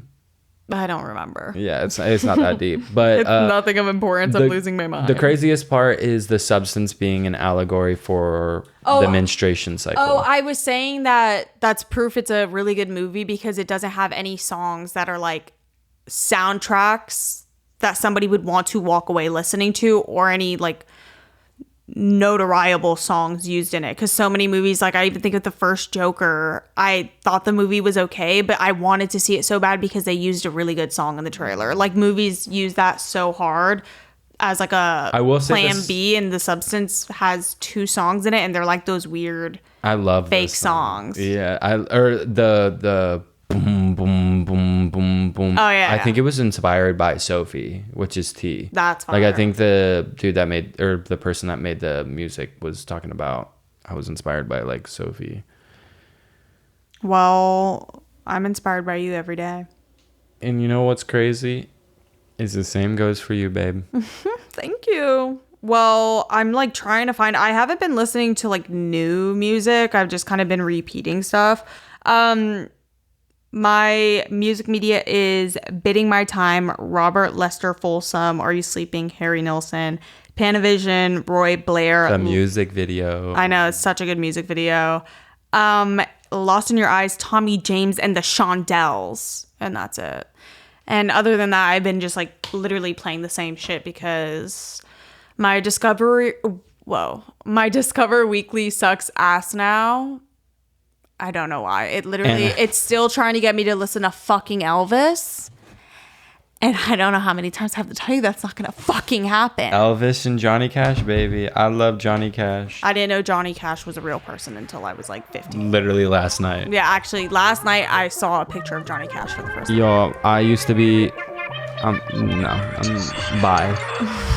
I don't remember. Yeah, it's not that deep, but it's nothing of importance. I'm losing my mind. The craziest part is The Substance being an allegory for the menstruation cycle. Oh, I was saying that's proof it's a really good movie because it doesn't have any songs that are like soundtracks that somebody would want to walk away listening to, or any like notariable songs used in it, because so many movies, like I even think of the first Joker, I thought the movie was okay, but I wanted to see it so bad because they used a really good song in the trailer. Like, movies use that so hard as like a plan B, and The Substance has 2 songs in it, and they're like those weird I love fake songs. Yeah, the boom boom boom boom boom. Oh yeah, I think it was inspired by Sophie, which is T. That's fire. Like, I think the dude that made, or the person that made the music was talking about, I was inspired by like Sophie. Well, I'm inspired by you every day. And you know what's crazy is the same goes for you, babe. Thank you. Well, I'm like trying to find, I haven't been listening to like new music. I've just kind of been repeating stuff. My music media is Bidding My Time, Robert Lester Folsom, Are You Sleeping, Harry Nilsson, Panavision, Roy Blair. The music video. I know, it's such a good music video. Lost in Your Eyes, Tommy James, and the Shondells. And that's it. And other than that, I've been just like literally playing the same shit because my Discover Weekly sucks ass now. I don't know why. It's still trying to get me to listen to fucking Elvis. And I don't know how many times I have to tell you that's not going to fucking happen. Elvis and Johnny Cash, baby. I love Johnny Cash. I didn't know Johnny Cash was a real person until I was like 15. Literally last night. Yeah, actually, last night I saw a picture of Johnny Cash for the first time. Yo, I used to be... I'm bi.